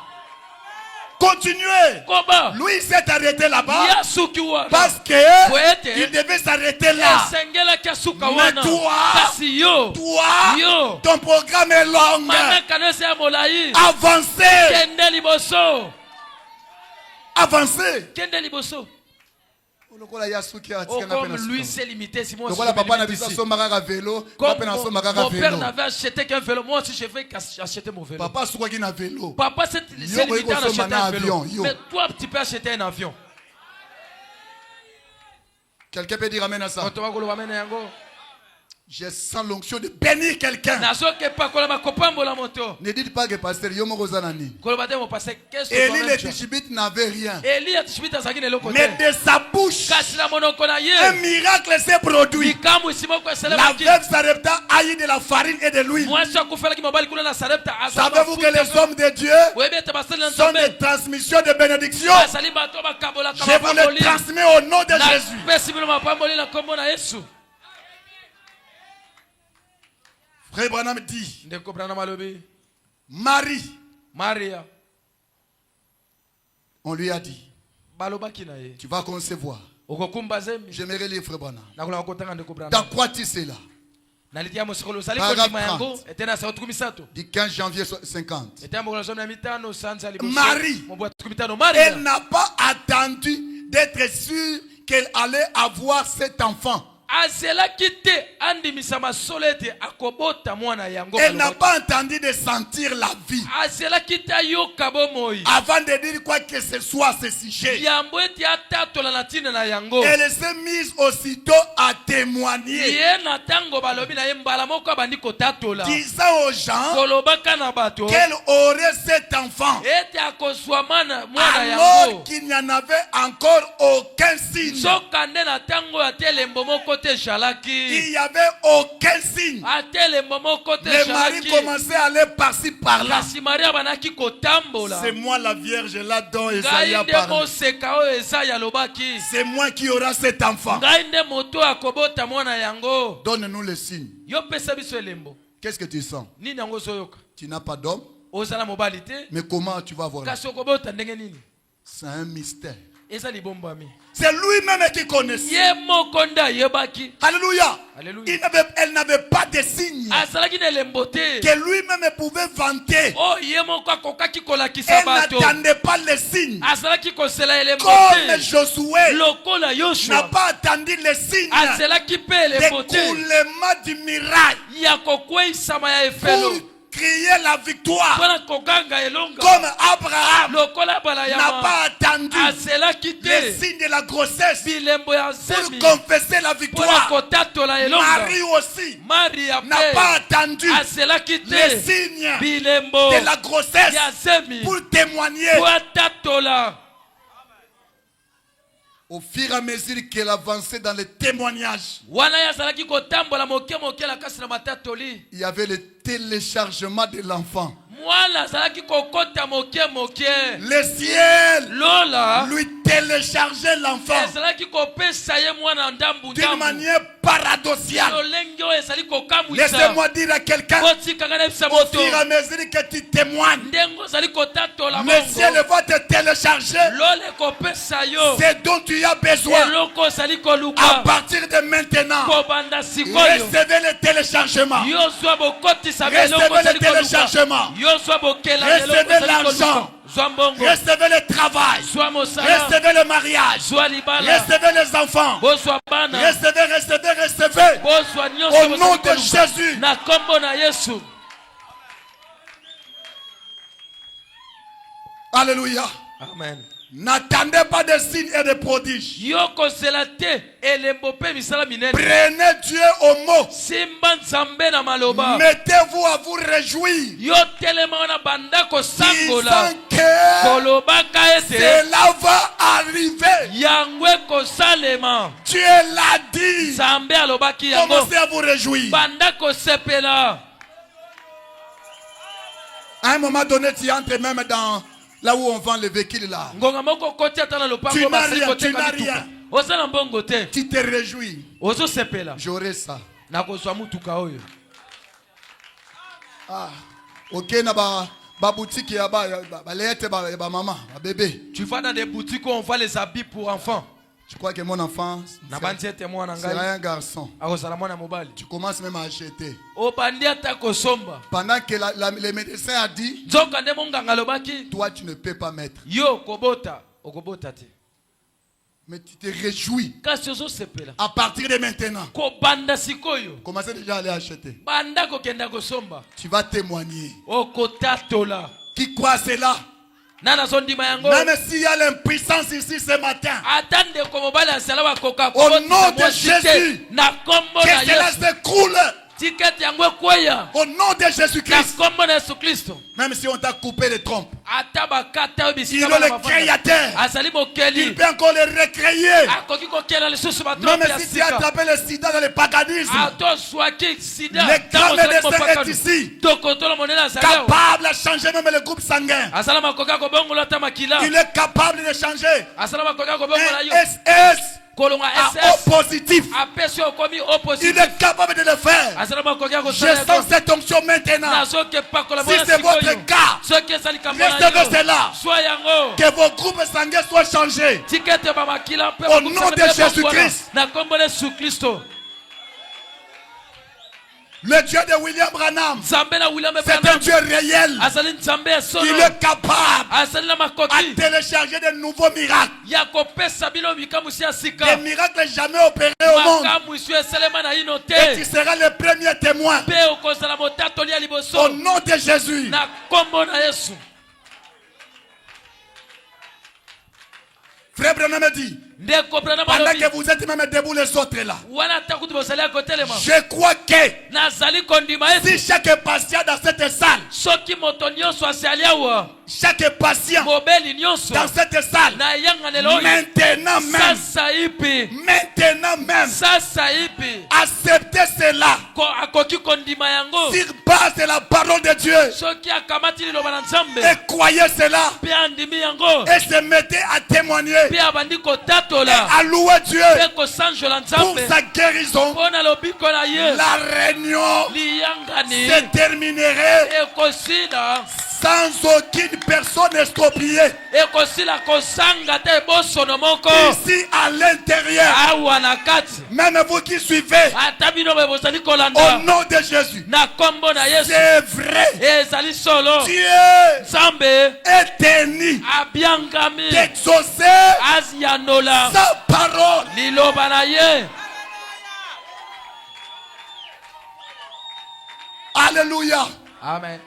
Continuez. koba Lui, il s'est arrêté là-bas ya suki wana parce que Poète. il devait s'arrêter là. esengelaki asuka Mais wana toi, kasi yo toi, ton programme est long. manakano ese ya molai Avancez. kende liboso Avancez. kende liboso Oh, comme lui s'est limité, si moi aussi Voilà, je me papa limite ici. vélo. Comme mon père n'avait acheté qu'un vélo, moi aussi je vais acheter mon vélo. Papa soit un vélo. Papa s'est limité à acheter un vélo. Mais toi tu peux acheter un avion. Quelqu'un peut dire amen à ça. Je sens l'onction de bénir quelqu'un. Ne dites pas que pasteur Yomo Zanani. Élie le Tishibite n'avait rien. Mais de sa bouche, un miracle s'est produit. La veuve Sarepta a eu de la farine et de l'huile. Savez-vous que les hommes de Dieu sont des transmissions de bénédiction? Je vous les transmets au nom de Jésus. Frère Branham dit, Marie, on lui a dit, tu vas concevoir. J'aimerais lire Frère Branham. Dans quoi tu sais là? Paragraphe 30, du 15 janvier 50. Marie, elle n'a pas attendu d'être sûre qu'elle allait avoir cet enfant. Elle n'a pas entendu de sentir la vie avant de dire quoi que ce soit à ce sujet. Elle s'est mise aussitôt à témoigner, disant aux gens qu'elle aurait cet enfant alors qu'il n'y en avait encore aucun signe. Il n'y avait aucun signe. Le mari commençait à aller par-ci par-là. C'est moi la Vierge là dont Esaïe a parlé. C'est moi qui aura cet enfant. Donne-nous le signe. Qu'est-ce que tu sens? Tu n'as pas d'homme. Mais comment tu vas voir là? C'est un mystère. C'est lui-même qui connaissait. Alléluia. Elle n'avait pas de signe que lui-même pouvait vanter. Elle n'attendait pas les signes. Comme Josué n'a pas attendu les signes d'écoulement du miracle pour crier la victoire. Comme Abraham n'a pas attendu les signes de la grossesse pour confesser la victoire. Marie aussi n'a pas attendu les signes de la grossesse pour témoigner. Au fur et à mesure qu'elle avançait dans les témoignages, il y avait le téléchargement de l'enfant. Le ciel lui téléchargeait l'enfant d'une manière paradoxale. Laissez-moi dire à quelqu'un, au fur et à mesure que tu témoignes, le ciel va te télécharger ce dont tu as besoin. À partir de maintenant, recevez le téléchargement. Recevez le téléchargement. Recevez l'argent. Recevez le travail. Recevez le mariage. Recevez les enfants. Recevez. Au nom de Jésus. Alléluia. Amen. N'attendez pas de signes et de prodiges. Yo kozela te elembo pe misala minene. Prenez Dieu au mot. Simba nzambe na maloba. Mettez-vous à vous réjouir. Yo telema na banda kosangola. Disant que Kolobaka ete. cela va arriver. Yangwe kosalema. Dieu l'a dit. Nzambe alobaki yango. Commencez à vous réjouir. Banda kosepela. À un moment donné, tu entres même dans là où on vend les véhicules là. Ngonga moko kote ata na lopango Tu n'as basali rien, koteka tu n'as mituka. rien. Osala mbongo te. Tu te réjouis. Ozosepela. J'aurai ça. Na kozwa mutuka oyo. Ah, ok, na ba boutique ya ba lete ba maman, ba bébé. Tu vas dans des boutiques où on vend les habits pour enfants. Je crois que mon enfant Na banzi ete mwana sera ngai. un garçon. Akozala mwana mobali. Tu commences même à acheter. Obandi ata kosomba. Pendant que le médecin a dit, Nzoka nde monganga alobaki. toi tu ne peux pas mettre. Yo kobota. Okobota te. Mais tu te réjouis. Kasi ozosepela. À partir de maintenant, Kobanda sikoyo. Commencez déjà à aller acheter. Banda kokenda kosomba. Tu vas témoigner. Okotatola. qui croit cela? Nana sondima yango. Même s'il y a l'impuissance ici ce matin, Atande komobala asala wa koka. au nom de Jésus, Na kombo que na cela Yesu. s'écroule. Tiketi yango ekweya. Au nom de Na Jésus-Christ. kombo na Yesu Kristo. Même si on t'a coupé les trompes, Ata bakata il est obisika le créateur. asali Il mokeli. peut encore les recréer. Akoki kokela lisusu bato Même ya si tu as sika. attrapé le sida dans le paganisme, Atozwaki sida. le grand médecin est ici, Tokotolo monene azali awa. capable de changer même le groupe sanguin. Asala makoka kobongola ata makila. Il est capable de changer Asala makoka kobongola un yo. SS Kolonga à SS. O positif. Apesi okomi Il oppositif. est capable de le faire. Asala makoka Je kosala sens cette onction maintenant. nazoke pakola Si mwana c'est votre sikoyo. cas, Soki ezali kambo restez na vers yo. cela. Sois yango. Que vos groupes sanguins soient changés. Tikete ba makila pe Au nom de Jésus-Christ. Na kombo na Yesu Kristo. Le Dieu de William Branham, Nzambe na William c'est un Branham. Dieu réel. Azali nzambe ya solo. Il est capable Azali na à makoki. télécharger de nouveaux miracles. Ya kopesa bino mikamusi ya Des sika. miracles jamais opérés au monde. Makamusi eselema na ino Et tu te. seras le premier témoin. Pe okozala motatoli ya Au liboso. nom de Jésus. Na kombo na Yesu. Frère Branham dit, Ndeko Branham pendant alobi. que vous êtes même debout les autres là, Wana takuti bozali ya kotelema. je crois que Nazali kondima si Yesu. chaque patient dans cette salle, Soki moto nyonso asali awa. chaque patient Mobeli nyonso. dans cette salle, Na yanganelo oyo. maintenant même, Sasa ipi. maintenant même, Sasa ipi. acceptez cela Akoki kondima yango. sur base de la parole de Dieu Soki akamati liloba na Nzambe. et croyez cela Pe andimi yango. et se mettez à témoigner Pe abandi et kotatola. à louer Dieu Pe kosanjola pour Nzambe. sa guérison. Mpona lobiko na ye. La réunion Liyangani. se terminerait Ekosila. sans aucune personne estropiée Ekosila kosanga te bosono moko. ici à l'intérieur. Awa na kati. Même vous qui suivez, Ata bino be bozali au kolanda. nom de Jésus, Na kombo na Yesu. c'est vrai. Ezali solo. Dieu Nzambe est béni abiangami. d'exaucer Azianola. sa parole. Liloba na ye. Alléluia. Amen.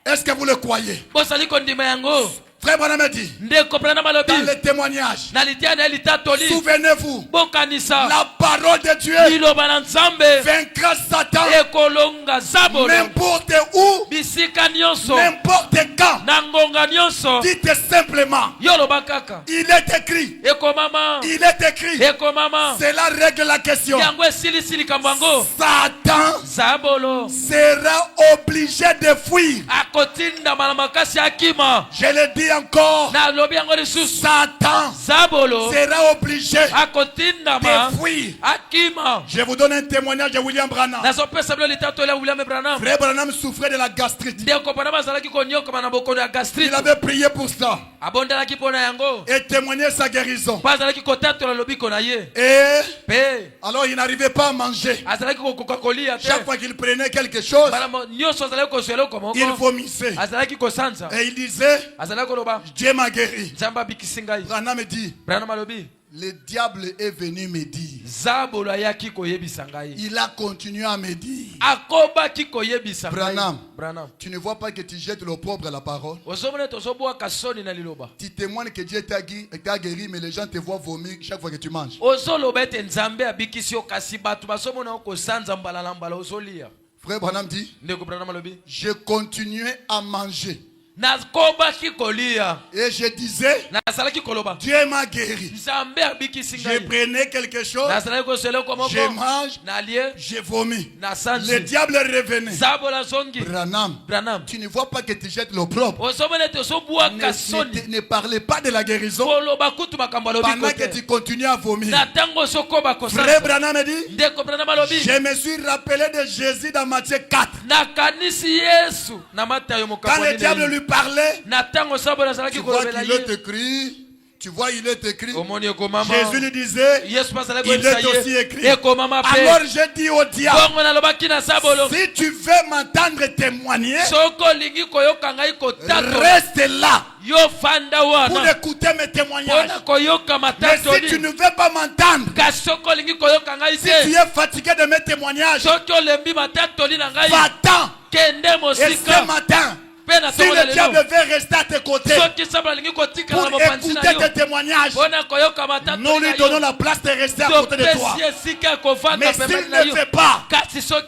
Est-ce que vous le croyez? Bozali kondima yango. Frère Branham dit, Ndeko Branham alobi. dans les témoignages, Na litia na litatoli. souvenez-vous, Bokanisa. la parole de Dieu Liloba na Nzambe. vaincra Satan Ekolonga zabolo. n'importe où, Bisika nyonso. n'importe quand. Na ngonga nyonso. Dites simplement, Yoloba kaka. il est écrit, Ekomama. il est écrit. Ekomama. Cela règle la question. Yango esilisili likambo yango. Satan Zabolo. sera obligé de fuir. Akotinda na makasi akima. Je le dis encore, Na lobi yango lisusu. Satan Zabolo. sera obligé Akotinda ma. de fuir. Akima. Je vous donne un témoignage de William Branham. Nazopesa bilo litatoli ya William Branham. Frère Branham souffrait de la gastrite. Ndeko Branham azalaki konyokama na bokono ya Il gastrite. avait prié pour ça Abondelaki mpona yango. et témoigné sa guérison. Po azalaki kotatola lobiko na ye. Et Pe alors il n'arrivait pas à manger. azalaki kokoka kolia te. Chaque fois qu'il prenait quelque chose, Bala nyonso azalaki kozwa eloko il moko. vomissait. Azalaki kosanza. Et il disait, Azalaki koloba. Dieu m'a guéri. Nzambe abikisi ngai. Branham dit, Branham alobi. Le diable est venu me dire. Zabolo ayaki koyebisa ngai. Il a continué à me dire. Akobaki koyebisa ngai. Branham, tu ne vois pas que tu jettes l'opprobre à la parole. Ozomone tozobwaka soni na liloba. Tu témoignes que Dieu t'a guéri, mais les gens te voient vomir chaque fois que tu manges. Ozoloba ete nzambe abikisi yo kasi bato basomona okosanza mbala na mbala ozolia. Frère Branham dit, Ndeko Branham alobi. je continuais à manger. Nakobaki kolia. Et je disais, Nasalaki koloba. Dieu m'a guéri. Nzambe abikisi Je ngai. prenais quelque chose, Nasalaki kosele komoko. je mange, Nalie. je vomis. Nasanzi. Le diable revenait. Zabola zongi. Branham, tu ne vois pas que tu jettes l'opprobre. Ozomone tozobwaka soni. Ne parlez pas de la guérison Koloba kutu makambo alobi pendant kote. que tu continues à vomir. Natango sokoba kosanza. Frère Branham dit, Ndeko Branham alobi. je me suis rappelé de Jésus dans Matthieu 4. Nakanisi Yesu. Na Matayo Quand mokambo le diable lui parlait, Natango sabola salaki tu vois kolobela qu'il est écrit. Tu vois, il est écrit. Omoni ekomama. Jésus lui disait, Yesu pasala il est aussi écrit. ekomama pe. Alors je dis au diable, Bongo nalobaki na sabolo. si tu veux m'entendre témoigner, Soko lingi koyoka ngai kotato. reste là Yo fanda pour wana. écouter mes témoignages. Pona koyoka Mais matato si tu ni. ne veux pas m'entendre, Ka soko lingi koyoka ngai si tu te. es fatigué de mes témoignages, Soko lembi matato ni na ngai. va-t'en. Kende Et mosika. ce matin, Pe na si soko le lelo. diable veut rester à tes côtés Soki sabala lingi kotika pour na mopanzi na écouter yo. tes témoignages, Pona koyoka matato. nous lui donnons la place de rester à côté de toi. Mais s'il ne fait pas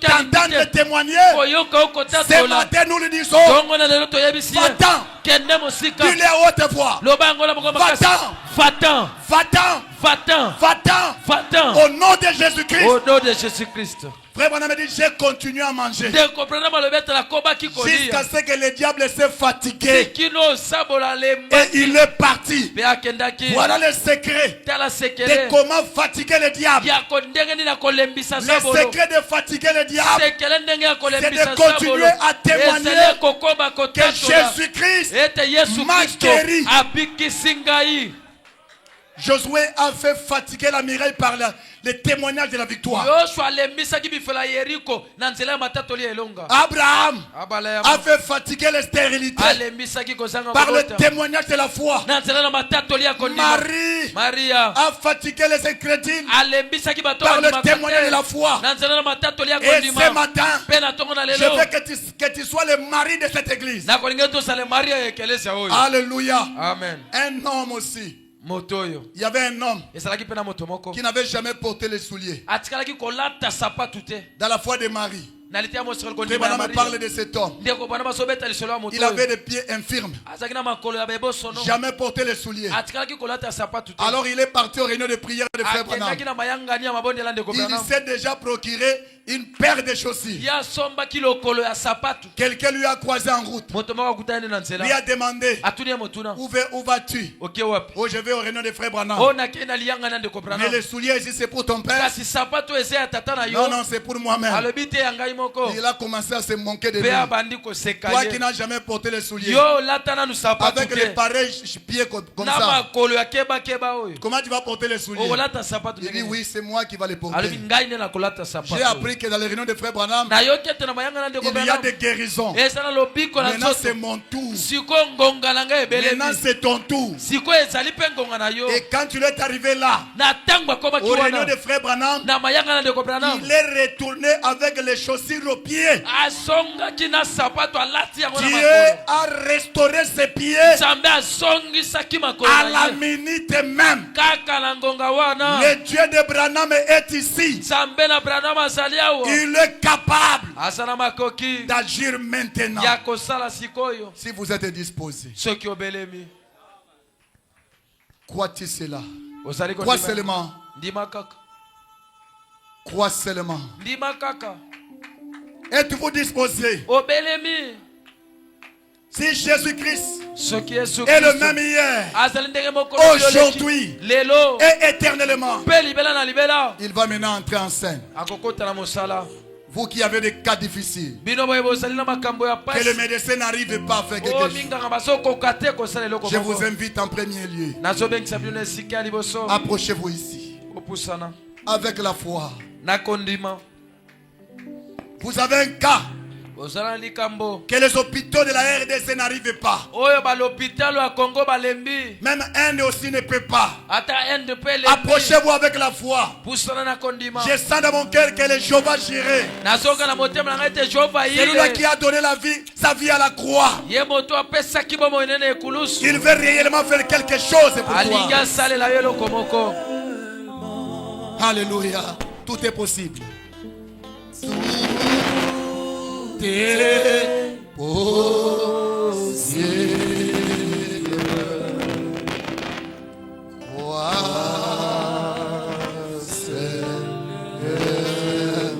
t'entendre témoigner, ce matin nous lui disons, va-t'en. Dis-le à haute voix. Va-t'en. Va-t'en. Va-t'en. Au nom de Jésus-Christ. Au nom de Jésus-Christ. Frère Branham dit, j'ai continué à manger. Jusqu'à ce que le diable s'est fatigué. Et il est parti. Voilà le secret de comment fatiguer le diable. Le secret de fatiguer le diable, c'est de continuer à témoigner que Jésus-Christ m'a guéri. Josué a fait fatiguer la muraille par le témoignage de la victoire. Abraham a fait fatiguer la stérilité par le témoignage de la foi. Marie a fatigué les incrédules par le témoignage de la foi. Et ce matin, je veux que tu sois le mari de cette église. Alléluia. Amen. Un homme aussi. Il y avait un homme qui n'avait jamais porté les souliers. Dans la foi de Marie. Le bonhomme parle de cet homme. Il avait des pieds infirmes. Jamais porté les souliers. Alors il est parti au réunion de prière de Frère Branham. Il s'est déjà procuré une paire de chaussures. Quelqu'un lui a croisé en route. Lui a demandé, où vas-tu? Oh, je vais au réunion de Frère Branham. Mais les souliers ici c'est pour ton père? Non, non, c'est pour moi-même. Il a commencé à se moquer de lui. Toi qui n'as jamais porté les souliers avec les pareils pieds comme ça, comment tu vas porter les souliers? Il dit oui, c'est moi qui va les porter. J'ai appris que dans les réunions de Frère Branham, il y a des guérisons. Maintenant c'est mon tour. Maintenant c'est ton tour. Et quand tu es arrivé là, au réunion de Frère Branham, il est retourné avec les chaussures aux pieds. Dieu a restauré ses pieds à la minute même. Le Dieu de Branham est ici. Il est capable d'agir maintenant. Si vous êtes disposé, crois-tu cela? Crois seulement. Crois seulement. Êtes-vous disposé? Si Jésus-Christ est le même hier, aujourd'hui et éternellement, il va maintenant entrer en scène. Vous qui avez des cas difficiles, que le médecin n'arrive pas à faire quelque chose, je vous invite en premier lieu, approchez-vous ici avec la foi. Vous avez un cas ozala likambo Que les hôpitaux de la RDC n'arrivent pas. oyo balopitalo ya Congo balembi Même Inde aussi ne peut pas. ata NDP lembi Approchez-vous avec la foi. pusana na kondima Je sens dans mon cœur que le Jéhovah Jireh, nazoka na motema na ngai te Jehova celui-là qui yile a donné la vie, sa vie à la croix, ye moto apesaki bomoi nene ekulusu il veut réellement faire quelque chose pour alingi toi. asalela yo eloko moko. Alléluia. Tout est possible. Te